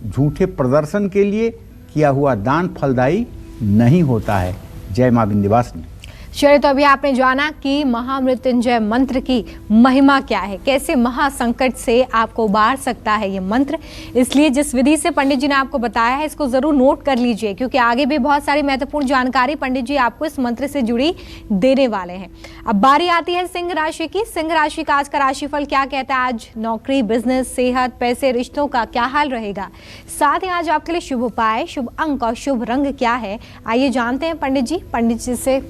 Speaker 3: झूठे प्रदर्शन के लिए किया हुआ दान फलदायी नहीं होता है। जय मां विंध्यवासिनी।
Speaker 2: चलिए, तो अभी आपने जाना कि महामृत्युंजय मंत्र की महिमा क्या है, कैसे महासंकट से आपको उबार सकता है ये मंत्र। इसलिए जिस विधि से पंडित जी ने आपको बताया है, इसको जरूर नोट कर लीजिए, क्योंकि आगे भी बहुत सारी महत्वपूर्ण जानकारी पंडित जी आपको इस मंत्र से जुड़ी देने वाले हैं। अब बारी आती है सिंह राशि की। सिंह राशि का आज का राशिफल क्या कहता है? आज नौकरी, बिजनेस, सेहत, पैसे, रिश्तों का क्या हाल रहेगा? साथ ही आज आपके लिए शुभ उपाय, शुभ अंक और शुभ रंग क्या है, आइए जानते हैं पंडित जी से।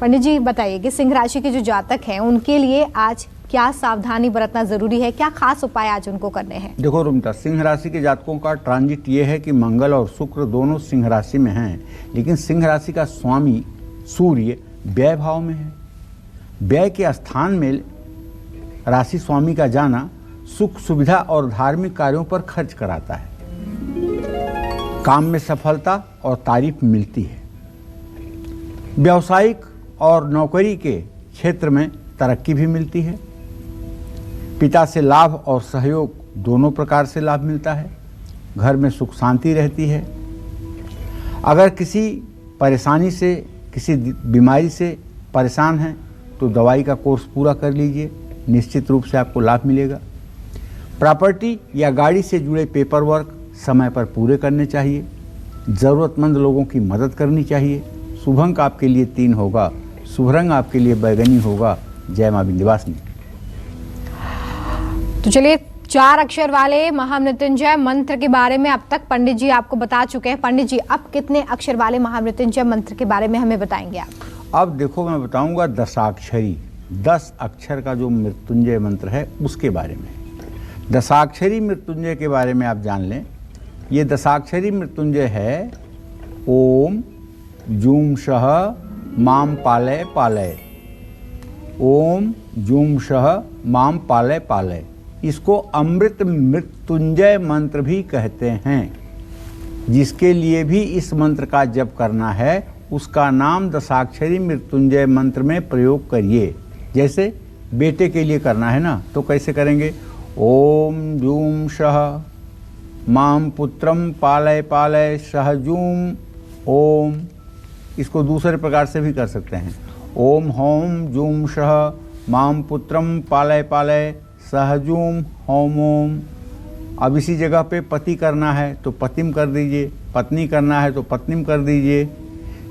Speaker 2: पंडित जी बताइए कि सिंह राशि के जो जातक हैं उनके लिए आज क्या सावधानी बरतना जरूरी है, क्या खास उपाय आज उनको करने हैं?
Speaker 3: देखो रुमता, सिंह राशि के जातकों का ट्रांजिट ये है कि मंगल और शुक्र दोनों सिंह राशि में हैं, लेकिन सिंह राशि का स्वामी सूर्य व्यय भाव में है। व्यय के स्थान में राशि स्वामी का जाना सुख सुविधा और धार्मिक कार्यों पर खर्च कराता है। काम में सफलता और तारीफ मिलती है। व्यावसायिक और नौकरी के क्षेत्र में तरक्की भी मिलती है। पिता से लाभ और सहयोग दोनों प्रकार से लाभ मिलता है। घर में सुख शांति रहती है। अगर किसी परेशानी से, किसी बीमारी से परेशान हैं तो दवाई का कोर्स पूरा कर लीजिए, निश्चित रूप से आपको लाभ मिलेगा। प्रॉपर्टी या गाड़ी से जुड़े पेपर वर्क समय पर पूरे करने चाहिए। ज़रूरतमंद लोगों की मदद करनी चाहिए। शुभ अंक आपके लिए 3 होगा, शुभ रंग आपके लिए बैगनी होगा। जय मां विंध्यवासिनी।
Speaker 2: तो चलिए, 4 अक्षर वाले महामृत्युंजय मंत्र के बारे में अब तक पंडित जी आपको बता चुके हैं। पंडित जी, अब कितने अक्षर वाले महामृत्युंजय मंत्र के बारे में हमें बताएंगे आप?
Speaker 3: अब देखो, मैं बताऊंगा 10 अक्षर का जो मृत्युंजय मंत्र है उसके बारे में। 10 मृत्युंजय के बारे में आप जान लें। ये 10 मृत्युंजय है ओम जूम शह माम पालय पालय। ओम जूम शह माम पालय पालय। इसको अमृत मृत्युंजय मंत्र भी कहते हैं। जिसके लिए भी इस मंत्र का जप करना है उसका नाम 10 मृत्युंजय मंत्र में प्रयोग करिए। जैसे बेटे के लिए करना है ना, तो कैसे करेंगे? ओम जूम शह माम पुत्रम पालय पालय सह जूम ओम। इसको दूसरे प्रकार से भी कर सकते हैं। ओम होम जूम शह माम पुत्रम पालय पालय सह जूम होम ओम। अब इसी जगह पे पति करना है तो पतिम कर दीजिए, पत्नी करना है तो पत्नीम कर दीजिए,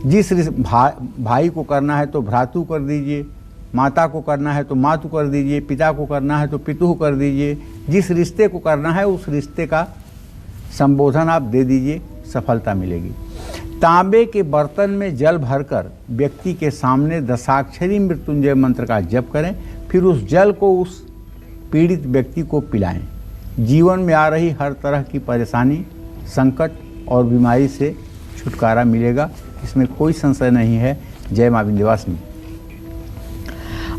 Speaker 3: जिस भाई को करना है तो भ्रातु कर दीजिए, माता को करना है तो मातु कर दीजिए, पिता को करना है तो पितु कर दीजिए। जिस रिश्ते को करना है उस रिश्ते का संबोधन आप दे दीजिए, सफलता मिलेगी। तांबे के बर्तन में जल भरकर व्यक्ति के सामने 10 मृत्युंजय मंत्र का जप करें, फिर उस जल को उस पीड़ित व्यक्ति को पिलाएं। जीवन में आ रही हर तरह की परेशानी, संकट और बीमारी से छुटकारा मिलेगा, इसमें कोई संशय नहीं है। जय मां विंध्यवासिनी।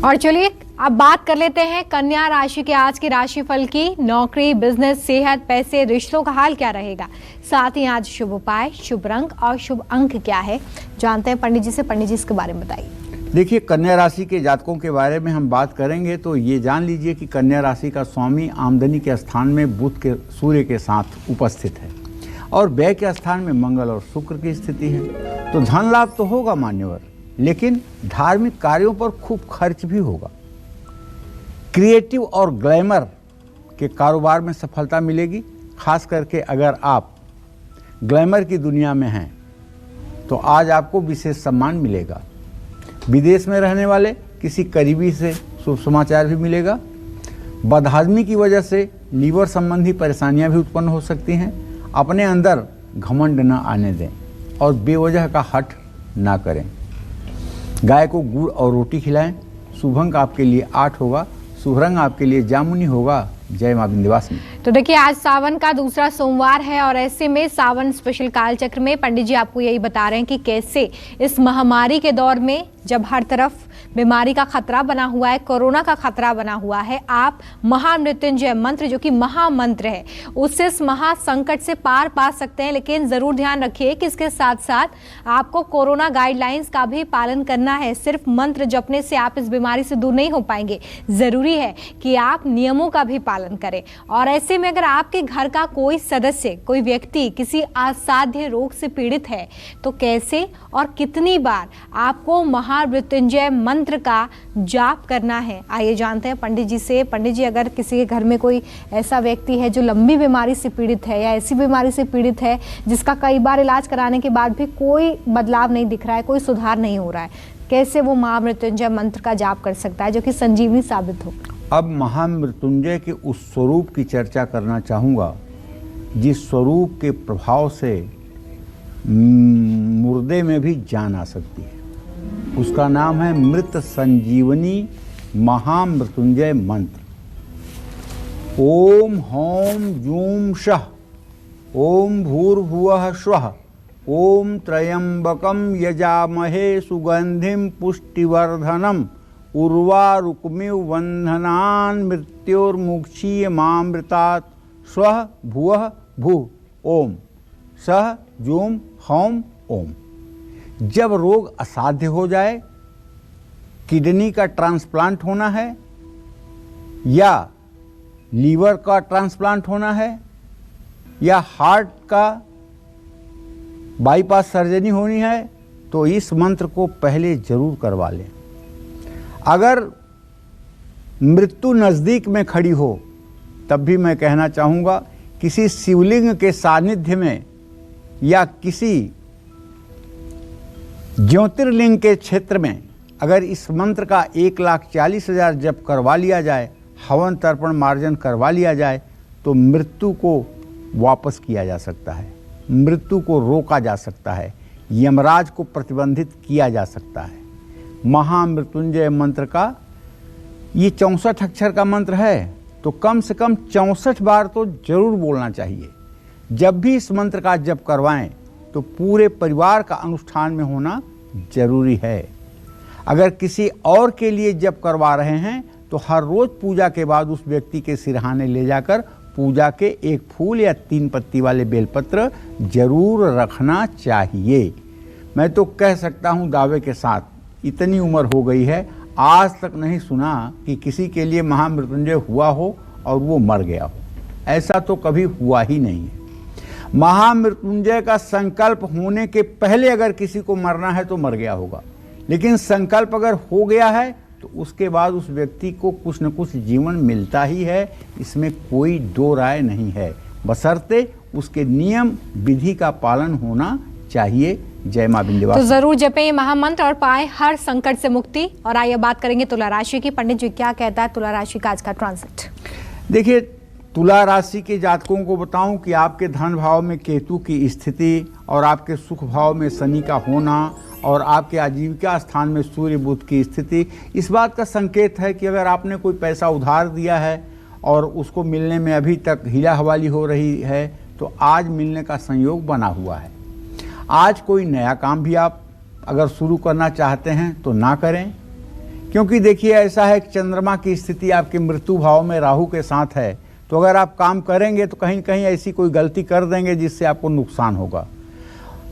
Speaker 2: और चलिए, अब बात कर लेते हैं कन्या राशि के आज की राशिफल की। नौकरी, बिजनेस, सेहत, पैसे, रिश्तों का हाल क्या रहेगा, साथ ही आज शुभ उपाय, शुभ रंग और शुभ अंक क्या है, जानते हैं पंडित जी से। पंडित जी इसके बारे में बताइए।
Speaker 3: देखिए, कन्या राशि के जातकों के बारे में हम बात करेंगे तो ये जान लीजिए कि कन्या राशि का स्वामी आमदनी के स्थान में बुध के सूर्य के साथ उपस्थित है और व्यय के स्थान में मंगल और शुक्र की स्थिति है। तो धन लाभ तो होगा मान्यवर, लेकिन धार्मिक कार्यों पर खूब खर्च भी होगा। क्रिएटिव और ग्लैमर के कारोबार में सफलता मिलेगी। खास करके अगर आप ग्लैमर की दुनिया में हैं तो आज आपको विशेष सम्मान मिलेगा। विदेश में रहने वाले किसी करीबी से शुभ समाचार भी मिलेगा। बदहजमी की वजह से लीवर संबंधी परेशानियां भी उत्पन्न हो सकती हैं। अपने अंदर घमंड न आने दें और बेवजह का हठ ना करें। गाय को गुड़ और रोटी खिलाएं। शुभ अंक आपके लिए 8 होगा। शुभ रंग आपके लिए जामुनी होगा। जय मां विंध्यवासिनी।
Speaker 2: तो देखिए, आज सावन का दूसरा सोमवार है और ऐसे में सावन स्पेशल कालचक्र में पंडित जी आपको यही बता रहे हैं कि कैसे इस महामारी के दौर में, जब हर तरफ बीमारी का खतरा बना हुआ है, कोरोना का खतरा बना हुआ है, आप महामृत्युंजय मंत्र, जो कि महामंत्र है, उससे इस महासंकट से पार पा सकते हैं। लेकिन जरूर ध्यान रखिए कि इसके साथ साथ आपको कोरोना गाइडलाइंस का भी पालन करना है। सिर्फ मंत्र जपने से आप इस बीमारी से दूर नहीं हो पाएंगे। जरूरी है कि आप नियमों का भी पालन करें। और ऐसे में अगर आपके घर का कोई सदस्य, कोई व्यक्ति किसी असाध्य रोग से पीड़ित है तो कैसे और कितनी बार आपको महामृत्युंजय मंत्र का जाप करना है, आइए जानते हैं पंडित जी से। पंडित जी, अगर किसी के घर में कोई ऐसा व्यक्ति है जो लंबी बीमारी से पीड़ित है या ऐसी बीमारी से पीड़ित है जिसका कई बार इलाज कराने के बाद भी कोई बदलाव नहीं दिख रहा है, कोई सुधार नहीं हो रहा है, कैसे वो महामृत्युंजय मंत्र का जाप कर सकता है जो कि संजीवनी साबित हो?
Speaker 3: अब महामृत्युंजय के उस स्वरूप की चर्चा करना चाहूँगा जिस स्वरूप के प्रभाव से मुर्दे में भी जान आ सकती है। उसका नाम है मृत संजीवनी महामृत्युंजय मंत्र। ओम हौम जूम शः, ओम भूर्भुवः स्वः, ओम त्र्यंबकम यजामहे सुगंधिम पुष्टिवर्धनम उर्वारुकमिव वंधनान् मृत्योर्मुक्षीयमामृतात् स्वः भुवः भुः ओम सः जूम हौम ओम। जब रोग असाध्य हो जाए, किडनी का ट्रांसप्लांट होना है या लीवर का ट्रांसप्लांट होना है या हार्ट का बाईपास सर्जरी होनी है, तो इस मंत्र को पहले जरूर करवा लें। अगर मृत्यु नज़दीक में खड़ी हो तब भी मैं कहना चाहूँगा किसी शिवलिंग के सानिध्य में या किसी ज्योतिर्लिंग के क्षेत्र में अगर इस मंत्र का 1,40,000 जप करवा लिया जाए, हवन तर्पण मार्जन करवा लिया जाए, तो मृत्यु को वापस किया जा सकता है, मृत्यु को रोका जा सकता है, यमराज को प्रतिबंधित किया जा सकता है। महामृत्युंजय मंत्र का ये 64 अक्षर का मंत्र है, तो कम से कम 64 बार तो जरूर बोलना चाहिए। जब भी इस मंत्र का जप करवाएं तो पूरे परिवार का अनुष्ठान में होना जरूरी है। अगर किसी और के लिए जप करवा रहे हैं तो हर रोज पूजा के बाद उस व्यक्ति के सिरहाने ले जाकर पूजा के 1 फूल या 3 पत्ती वाले बेलपत्र जरूर रखना चाहिए। मैं तो कह सकता हूँ दावे के साथ, इतनी उम्र हो गई है, आज तक नहीं सुना कि किसी के लिए महामृत्युंजय हुआ हो और वो मर गया हो। ऐसा तो कभी हुआ ही नहीं है। महामृत्युंजय का संकल्प होने के पहले अगर किसी को मरना है तो मर गया होगा, लेकिन संकल्प अगर हो गया है तो उसके बाद उस व्यक्ति को कुछ न कुछ जीवन मिलता ही है, इसमें कोई दो राय नहीं है, बशर्ते उसके नियम विधि का पालन होना चाहिए। जय मां विंध्यवासिनी।
Speaker 2: तो जरूर जपें ये महामंत्र और पाएं हर संकट से मुक्ति। और आइए बात करेंगे तुला राशि की। पंडित जी क्या कहता है तुला राशि का आज का ट्रांजिट?
Speaker 3: देखिए, तुला राशि के जातकों को बताऊं कि आपके धन भाव में केतु की स्थिति और आपके सुख भाव में शनि का होना और आपके आजीविका स्थान में सूर्य बुध की स्थिति इस बात का संकेत है कि अगर आपने कोई पैसा उधार दिया है और उसको मिलने में अभी तक हिला हवाली हो रही है, तो आज मिलने का संयोग बना हुआ है। आज कोई नया काम भी आप अगर शुरू करना चाहते हैं तो ना करें, क्योंकि देखिए ऐसा है कि चंद्रमा की स्थिति आपके मृत्यु भाव में राहु के साथ है, तो अगर आप काम करेंगे तो कहीं कहीं ऐसी कोई गलती कर देंगे जिससे आपको नुकसान होगा।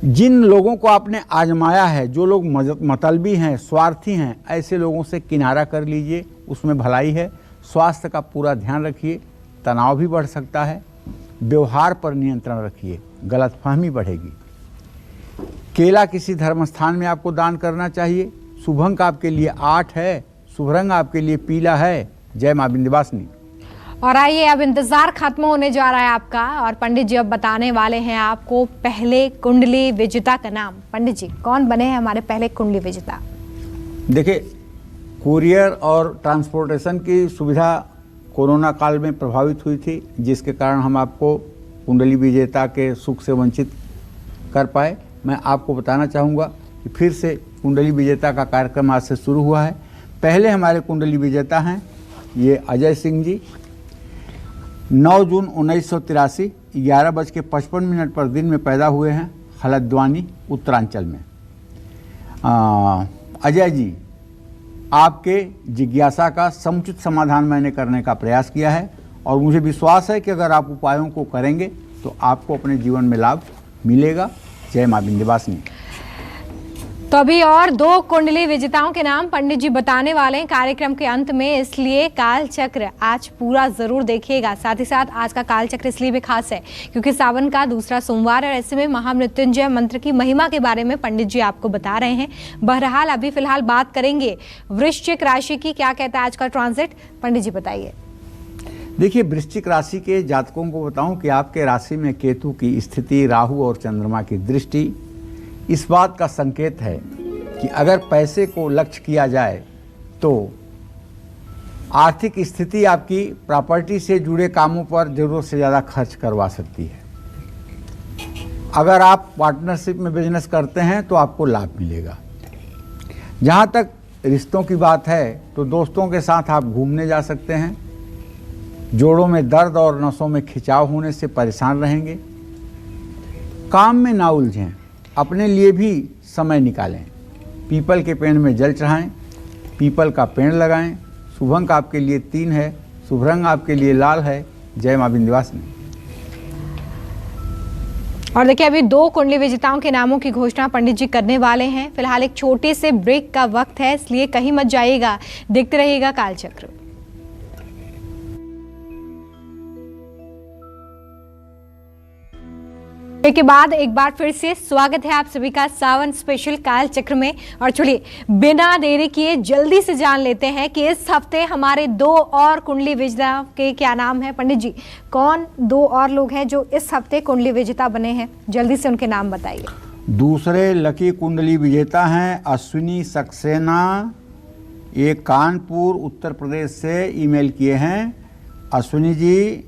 Speaker 3: जिन लोगों को आपने आजमाया है, जो लोग मतलबी हैं, स्वार्थी हैं, ऐसे लोगों से किनारा कर लीजिए, उसमें भलाई है। स्वास्थ्य का पूरा ध्यान रखिए, तनाव भी बढ़ सकता है। व्यवहार पर नियंत्रण रखिए, गलतफहमी बढ़ेगी। केला किसी धर्म स्थान में आपको दान करना चाहिए। शुभ अंक आपके लिए 8 है, शुभ रंग आपके लिए पीला है। जय मां विंध्यवासिनी।
Speaker 2: और आइए, अब इंतजार खत्म होने जा रहा है आपका, और पंडित जी अब बताने वाले हैं आपको पहले कुंडली विजेता का नाम। पंडित जी, कौन बने हैं हमारे पहले कुंडली विजेता?
Speaker 3: देखिए, कुरियर और ट्रांसपोर्टेशन की सुविधा कोरोना काल में प्रभावित हुई थी, जिसके कारण हम आपको कुंडली विजेता के सुख से वंचित कर पाए। मैं आपको बताना चाहूँगा कि फिर से कुंडली विजेता का कार्यक्रम आज से शुरू हुआ है। पहले हमारे कुंडली विजेता हैं ये अजय सिंह जी। 9 जून 1983 11:55 पर दिन में पैदा हुए हैं, हल्द्वानी उत्तरांचल में। अजय जी, आपके जिज्ञासा का समुचित समाधान मैंने करने का प्रयास किया है, और मुझे विश्वास है कि अगर आप उपायों को करेंगे तो आपको अपने जीवन में लाभ मिलेगा। जय मां विंध्यवासिनी।
Speaker 2: तो अभी और 2 कुंडली विजेताओं के नाम पंडित जी बताने वाले हैं कार्यक्रम के अंत में, इसलिए काल चक्र आज पूरा जरूर देखिएगा। साथ ही साथ आज का काल चक्र इसलिए भी खास है क्योंकि सावन का दूसरा सोमवार है, और ऐसे में महामृत्युंजय मंत्र की महिमा के बारे में पंडित जी आपको बता रहे हैं। बहरहाल अभी फिलहाल बात करेंगे वृश्चिक राशि की। क्या कहता है आज का ट्रांजिट, पंडित जी बताइए।
Speaker 3: देखिए, वृश्चिक राशि के जातकों को बताऊं कि आपके राशि में केतु की स्थिति, राहु और चंद्रमा की दृष्टि इस बात का संकेत है कि अगर पैसे को लक्ष्य किया जाए तो आर्थिक स्थिति आपकी प्रॉपर्टी से जुड़े कामों पर जरूरत से ज़्यादा खर्च करवा सकती है। अगर आप पार्टनरशिप में बिजनेस करते हैं तो आपको लाभ मिलेगा। जहाँ तक रिश्तों की बात है तो दोस्तों के साथ आप घूमने जा सकते हैं। जोड़ों में दर्द और नसों में खिंचाव होने से परेशान रहेंगे। काम में ना उलझें, अपने लिए भी समय निकालें। पीपल के पेड़ में जल चढ़ाएं, पीपल का पेड़ लगाएं। शुभ अंक आपके लिए 3 है, शुभ रंग आपके लिए लाल है। जय मां विंध्यवासिनी।
Speaker 2: और देखिए, अभी 2 कुंडली विजेताओं के नामों की घोषणा पंडित जी करने वाले हैं। फिलहाल एक छोटे से ब्रेक का वक्त है, इसलिए कहीं मत जाइएगा, देखते रहिएगा कालचक्र। के बाद एक बार फिर से स्वागत है आप सभी का सावन स्पेशल काल चक्र में। और चलिए बिना देरी किए जल्दी से जान लेते हैं कि इस हफ्ते हमारे 2 और कुंडली विजेता के क्या नाम है। पंडित जी, कौन 2 और लोग हैं जो इस हफ्ते कुंडली विजेता बने हैं? जल्दी से उनके नाम बताइए।
Speaker 3: दूसरे लकी कुंडली विजेता हैं अश्विनी सक्सेना। ये कानपुर उत्तर प्रदेश से ईमेल किए हैं। अश्विनी जी,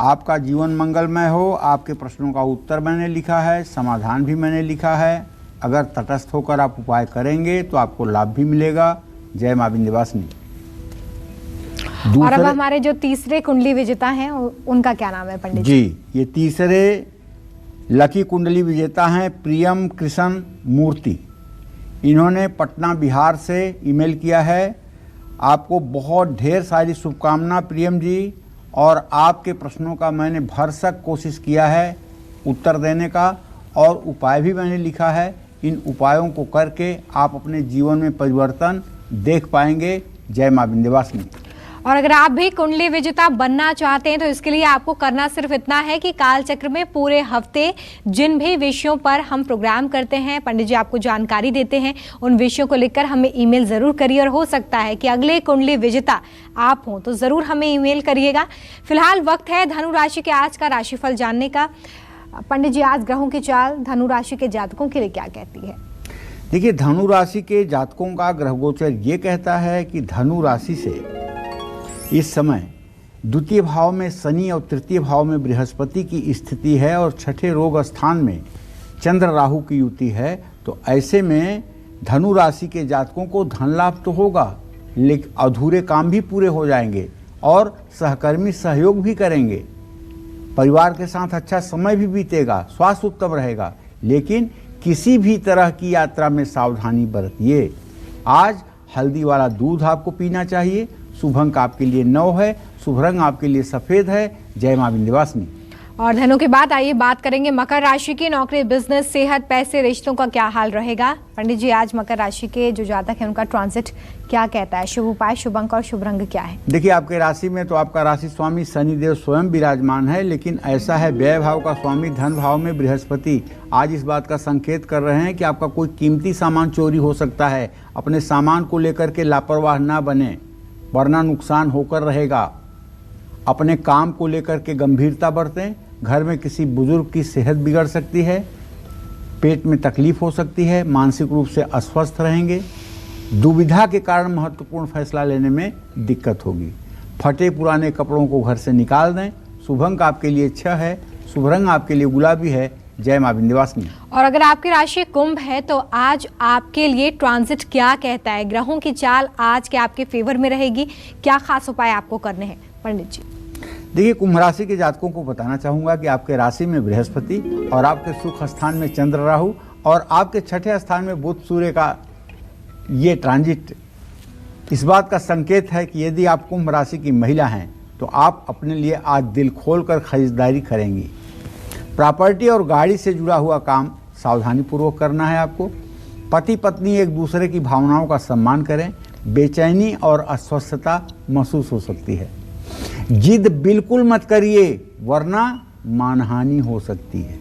Speaker 3: आपका जीवन मंगलमय हो। आपके प्रश्नों का उत्तर मैंने लिखा है, समाधान भी मैंने लिखा है। अगर तटस्थ होकर आप उपाय करेंगे तो आपको लाभ भी मिलेगा। जय मां विंध्यवासिनी।
Speaker 2: और अब हमारे जो तीसरे कुंडली विजेता हैं उनका क्या नाम है पंडित
Speaker 3: जी? ये तीसरे लकी कुंडली विजेता हैं प्रियम कृष्ण मूर्ति। इन्होंने पटना बिहार से ईमेल किया है। आपको बहुत ढेर सारी शुभकामना प्रियम जी, और आपके प्रश्नों का मैंने भरसक कोशिश किया है उत्तर देने का, और उपाय भी मैंने लिखा है। इन उपायों को करके आप अपने जीवन में परिवर्तन देख पाएंगे। जय मां विंध्यवासिनी।
Speaker 2: और अगर आप भी कुंडली विजेता बनना चाहते हैं तो इसके लिए आपको करना सिर्फ इतना है कि काल चक्र में पूरे हफ्ते जिन भी विषयों पर हम प्रोग्राम करते हैं, पंडित जी आपको जानकारी देते हैं, उन विषयों को लिखकर हमें ईमेल जरूर करिए। और हो सकता है कि अगले कुंडली विजेता आप हों, तो जरूर हमें ईमेल करिएगा। फिलहाल वक्त है धनु राशि के आज का राशिफल जानने का। पंडित जी, आज ग्रहों की चाल धनु राशि के जातकों के लिए क्या कहती है?
Speaker 3: देखिए, धनु राशि के जातकों का ग्रह गोचर ये कहता है कि धनु राशि से इस समय द्वितीय भाव में शनि और तृतीय भाव में बृहस्पति की स्थिति है, और छठे रोग स्थान में चंद्र राहु की युति है। तो ऐसे में धनु राशि के जातकों को धन लाभ तो होगा, लेकिन अधूरे काम भी पूरे हो जाएंगे, और सहकर्मी सहयोग भी करेंगे। परिवार के साथ अच्छा समय भी बीतेगा, स्वास्थ्य उत्तम रहेगा। लेकिन किसी भी तरह की यात्रा में सावधानी बरतिए। आज हल्दी वाला दूध आपको पीना चाहिए। शुभ अंक आपके लिए 9 है, शुभ रंग आपके लिए सफेद है। जय मां विंध्यवासिनी।
Speaker 2: और धनु के बाद आइए बात करेंगे मकर राशि की। नौकरी, बिजनेस, सेहत, पैसे, रिश्तों का क्या हाल रहेगा। पंडित जी, आज मकर राशि के जो जातक है उनका ट्रांजिट क्या कहता है। शुभ उपाय, शुभ अंक और शुभ रंग क्या है।
Speaker 3: देखिए, आपके राशि में तो आपका राशि स्वामी शनिदेव स्वयं विराजमान है, लेकिन ऐसा है व्यय भाव का स्वामी धन भाव में बृहस्पति आज इस बात का संकेत कर रहे हैं कि आपका कोई कीमती सामान चोरी हो सकता है। अपने सामान को लेकर के लापरवाह ना बने, वरना नुकसान होकर रहेगा। अपने काम को लेकर के गंभीरता बरतें। घर में किसी बुजुर्ग की सेहत बिगड़ सकती है, पेट में तकलीफ हो सकती है, मानसिक रूप से अस्वस्थ रहेंगे। दुविधा के कारण महत्वपूर्ण फैसला लेने में दिक्कत होगी। फटे पुराने कपड़ों को घर से निकाल दें। शुभ अंक आपके लिए 6 है, शुभ रंग आपके लिए गुलाबी है। जय मां विंध्यवासिनी।
Speaker 2: और अगर आपकी राशि कुंभ है तो आज आपके लिए ट्रांजिट क्या कहता है। ग्रहों की चाल आज के आपके फेवर में रहेगी। क्या खास उपाय आपको करने हैं पंडित जी।
Speaker 3: देखिए, कुंभ राशि के जातकों को बताना चाहूंगा कि आपके राशि में बृहस्पति और आपके सुख स्थान में चंद्र राहु और आपके छठे स्थान में बुध सूर्य का ये ट्रांजिट इस बात का संकेत है कि यदि आप कुंभ राशि की महिला हैं तो आप अपने लिए आज दिल खोलकर खरीदारी करेंगी। प्रॉपर्टी और गाड़ी से जुड़ा हुआ काम सावधानी पूर्वक करना है आपको। पति पत्नी एक दूसरे की भावनाओं का सम्मान करें। बेचैनी और अस्वस्थता महसूस हो सकती है। जिद बिल्कुल मत करिए, वरना मानहानि हो सकती है।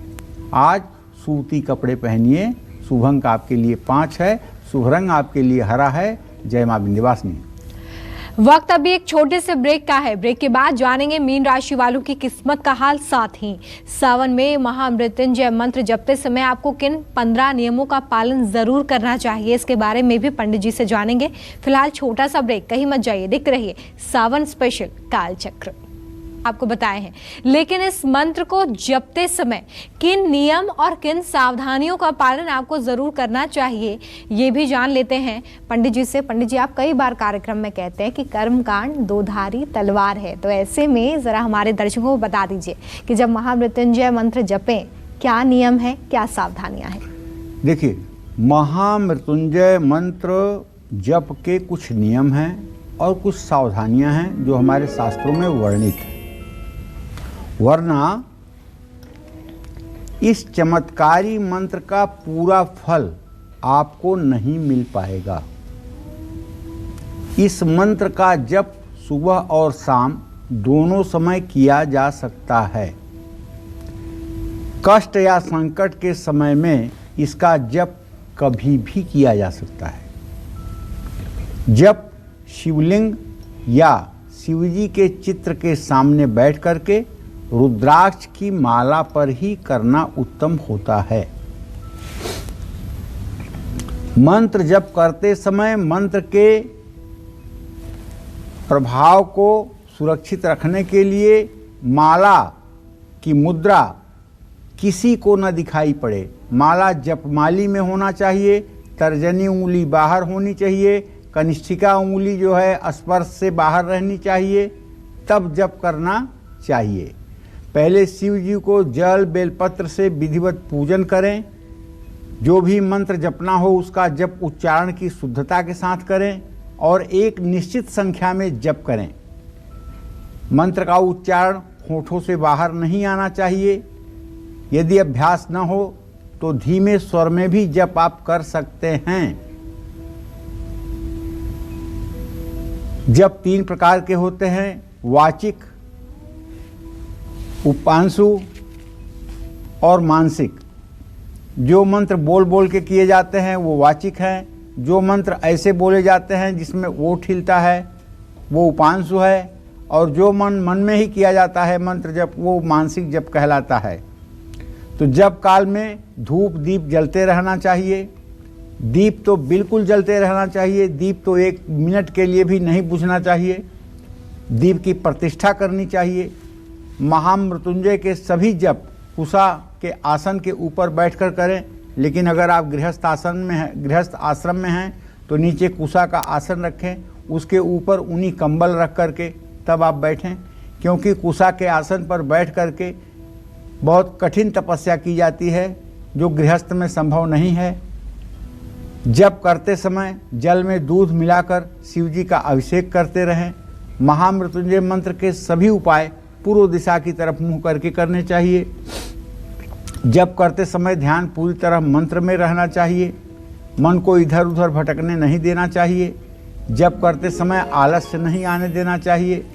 Speaker 3: आज सूती कपड़े पहनिए। शुभ अंक आपके लिए 5 है, शुभ रंग आपके लिए हरा है। जय मां विंध्यवासिनी।
Speaker 2: वक्त अभी एक छोटे से ब्रेक का है। ब्रेक के बाद जानेंगे मीन राशि वालों की किस्मत का हाल। साथ ही सावन में महामृत्युंजय मंत्र जपते समय आपको किन 15 नियमों का पालन जरूर करना चाहिए, इसके बारे में भी पंडित जी से जानेंगे। फिलहाल छोटा सा ब्रेक, कहीं मत जाइए, देखते रहिए सावन स्पेशल कालचक्र। आपको बताए हैं, लेकिन इस मंत्र को जपते समय किन नियम और किन सावधानियों का पालन आपको जरूर करना चाहिए, ये भी जान लेते हैं पंडित जी से। पंडित जी, आप कई बार कार्यक्रम में कहते हैं कि कर्मकांड 2 धारी तलवार है, तो ऐसे में जरा हमारे दर्शकों को बता दीजिए कि जब महामृत्युंजय मंत्र जपें क्या नियम है, क्या सावधानियां हैं।
Speaker 3: देखिए, महामृत्युंजय मंत्र जप के कुछ नियम हैं और कुछ सावधानियां हैं जो हमारे शास्त्रों में वर्णित है, वरना इस चमत्कारी मंत्र का पूरा फल आपको नहीं मिल पाएगा। इस मंत्र का जप सुबह और शाम दोनों समय किया जा सकता है। कष्ट या संकट के समय में इसका जप कभी भी किया जा सकता है। जप शिवलिंग या शिवजी के चित्र के सामने बैठ करके रुद्राक्ष की माला पर ही करना उत्तम होता है। मंत्र जप करते समय मंत्र के प्रभाव को सुरक्षित रखने के लिए माला की मुद्रा किसी को न दिखाई पड़े। माला जपमाली में होना चाहिए। तर्जनी उंगली बाहर होनी चाहिए। कनिष्ठिका उंगली जो है स्पर्श से बाहर रहनी चाहिए, तब जप करना चाहिए। पहले शिव जी को जल बेलपत्र से विधिवत पूजन करें। जो भी मंत्र जपना हो उसका जप उच्चारण की शुद्धता के साथ करें और एक निश्चित संख्या में जप करें। मंत्र का उच्चारण होठों से बाहर नहीं आना चाहिए। यदि अभ्यास न हो तो धीमे स्वर में भी जप आप कर सकते हैं। जप 3 प्रकार के होते हैं, वाचिक, उपांशु और मानसिक। जो मंत्र बोल बोल के किए जाते हैं वो वाचिक हैं। जो मंत्र ऐसे बोले जाते हैं जिसमें ओठ हिलता है वो उपांशु है। और जो मन में ही किया जाता है मंत्र जप, वो मानसिक जप कहलाता है। तो जप काल में धूप दीप जलते रहना चाहिए। दीप तो बिल्कुल जलते रहना चाहिए। दीप तो 1 मिनट के लिए भी नहीं बुझना चाहिए। दीप की प्रतिष्ठा करनी चाहिए। महामृत्युंजय के सभी जप कुशा के आसन के ऊपर बैठकर करें, लेकिन अगर आप गृहस्थ आश्रम में हैं तो नीचे कुशा का आसन रखें, उसके ऊपर ऊनी कंबल रख करके तब आप बैठें, क्योंकि कुशा के आसन पर बैठ करके बहुत कठिन तपस्या की जाती है जो गृहस्थ में संभव नहीं है। जप करते समय जल में दूध मिलाकर शिव जी का अभिषेक करते रहें। महामृत्युंजय मंत्र के सभी उपाय पूर्व दिशा की तरफ मुंह करके करने चाहिए। जप करते समय ध्यान पूरी तरह मंत्र में रहना चाहिए। मन को इधर उधर भटकने नहीं देना चाहिए। जप करते समय आलस्य नहीं आने देना चाहिए।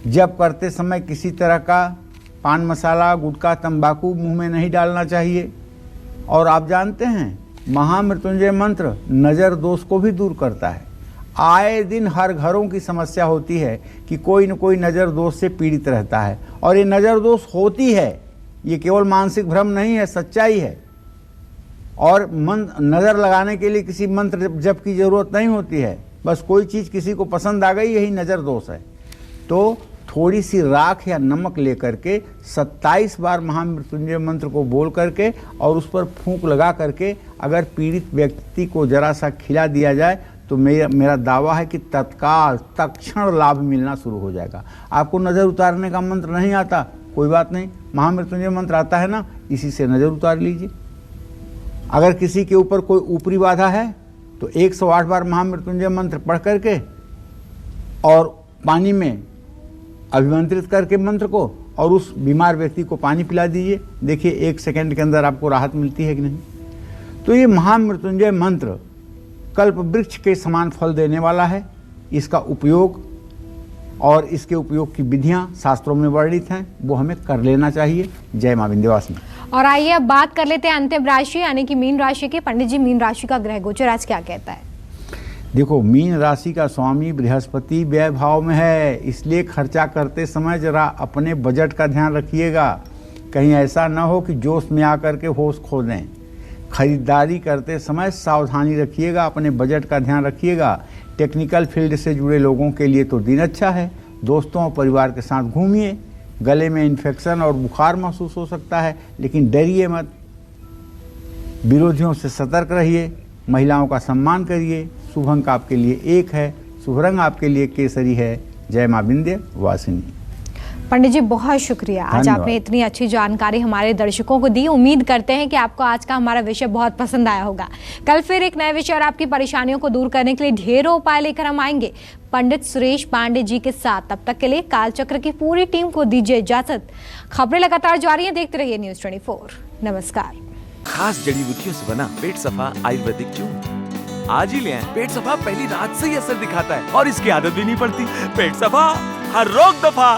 Speaker 3: जप करते समय किसी तरह का पान मसाला, गुटखा, तंबाकू मुंह में नहीं डालना चाहिए। और आप जानते हैं महामृत्युंजय मंत्र नज़र दोष को भी दूर करता है। आए दिन हर घरों की समस्या होती है कि कोई न कोई नज़र दोष से पीड़ित रहता है, और ये नज़र दोष होती है, ये केवल मानसिक भ्रम नहीं है, सच्चाई है। और नज़र लगाने के लिए किसी मंत्र जप की ज़रूरत नहीं होती है, बस कोई चीज़ किसी को पसंद आ गई, यही नज़र दोष है। तो थोड़ी सी राख या नमक लेकर के 27 बार महामृत्युंजय मंत्र को बोल करके और उस पर फूंक लगा करके अगर पीड़ित व्यक्ति को जरा सा खिला दिया जाए तो मेरा दावा है कि तत्काल तत्क्षण लाभ मिलना शुरू हो जाएगा। आपको नज़र उतारने का मंत्र नहीं आता, कोई बात नहीं, महामृत्युंजय मंत्र आता है ना, इसी से नज़र उतार लीजिए। अगर किसी के ऊपर कोई ऊपरी बाधा है तो 108 बार महामृत्युंजय मंत्र पढ़ करके और पानी में अभिमंत्रित करके मंत्र को और उस बीमार व्यक्ति को पानी पिला दीजिए। देखिए 1 सेकंड के अंदर आपको राहत मिलती है कि नहीं। तो ये महामृत्युंजय मंत्र कल्प वृक्ष के समान फल देने वाला है। इसका उपयोग और इसके उपयोग की विधियां शास्त्रों में वर्णित हैं, वो हमें कर लेना चाहिए। जय मां विंध्यवासिनी।
Speaker 2: और आइए अब बात कर लेते हैं अंतिम राशि यानी कि मीन राशि की। पंडित जी, मीन राशि का ग्रह गोचर आज क्या कहता है?
Speaker 3: देखो, मीन राशि का स्वामी बृहस्पति व्यय भाव में है, इसलिए खर्चा करते समय जरा अपने बजट का ध्यान रखिएगा। कहीं ऐसा ना हो कि जोश में आकर के होश खो दें। खरीदारी करते समय सावधानी रखिएगा, अपने बजट का ध्यान रखिएगा। टेक्निकल फील्ड से जुड़े लोगों के लिए तो दिन अच्छा है। दोस्तों और परिवार के साथ घूमिए। गले में इन्फेक्शन और बुखार महसूस हो सकता है, लेकिन डरिए मत। विरोधियों से सतर्क रहिए। महिलाओं का सम्मान करिए। शुभ अंक आपके लिए 1 है। शुभ रंग आपके लिए केसरी है। जय मां विंध्यवासिनी।
Speaker 2: पंडित जी, बहुत शुक्रिया, आज आपने इतनी अच्छी जानकारी हमारे दर्शकों को दी। उम्मीद करते हैं कि आपको आज का हमारा विषय बहुत पसंद आया होगा। कल फिर एक नए विषय और आपकी परेशानियों को दूर करने के लिए ढेरों उपाय लेकर हम आएंगे पंडित सुरेश पांडे जी के साथ। तब तक के लिए कालचक्र की पूरी टीम को दीजिए इजाजत। खबरें लगातार जारी हैं, देखते रहिए न्यूज़ 24। नमस्कार।
Speaker 6: खास जड़ी बूटियों से बना पेट सफा आयुर्वेदिक चूर्ण आज ही ले आएं। पेट सफा पहली रात से ही असर दिखाता है और इसकी आदत भी नहीं पड़ती। पेट सफा, हर रोग दफा।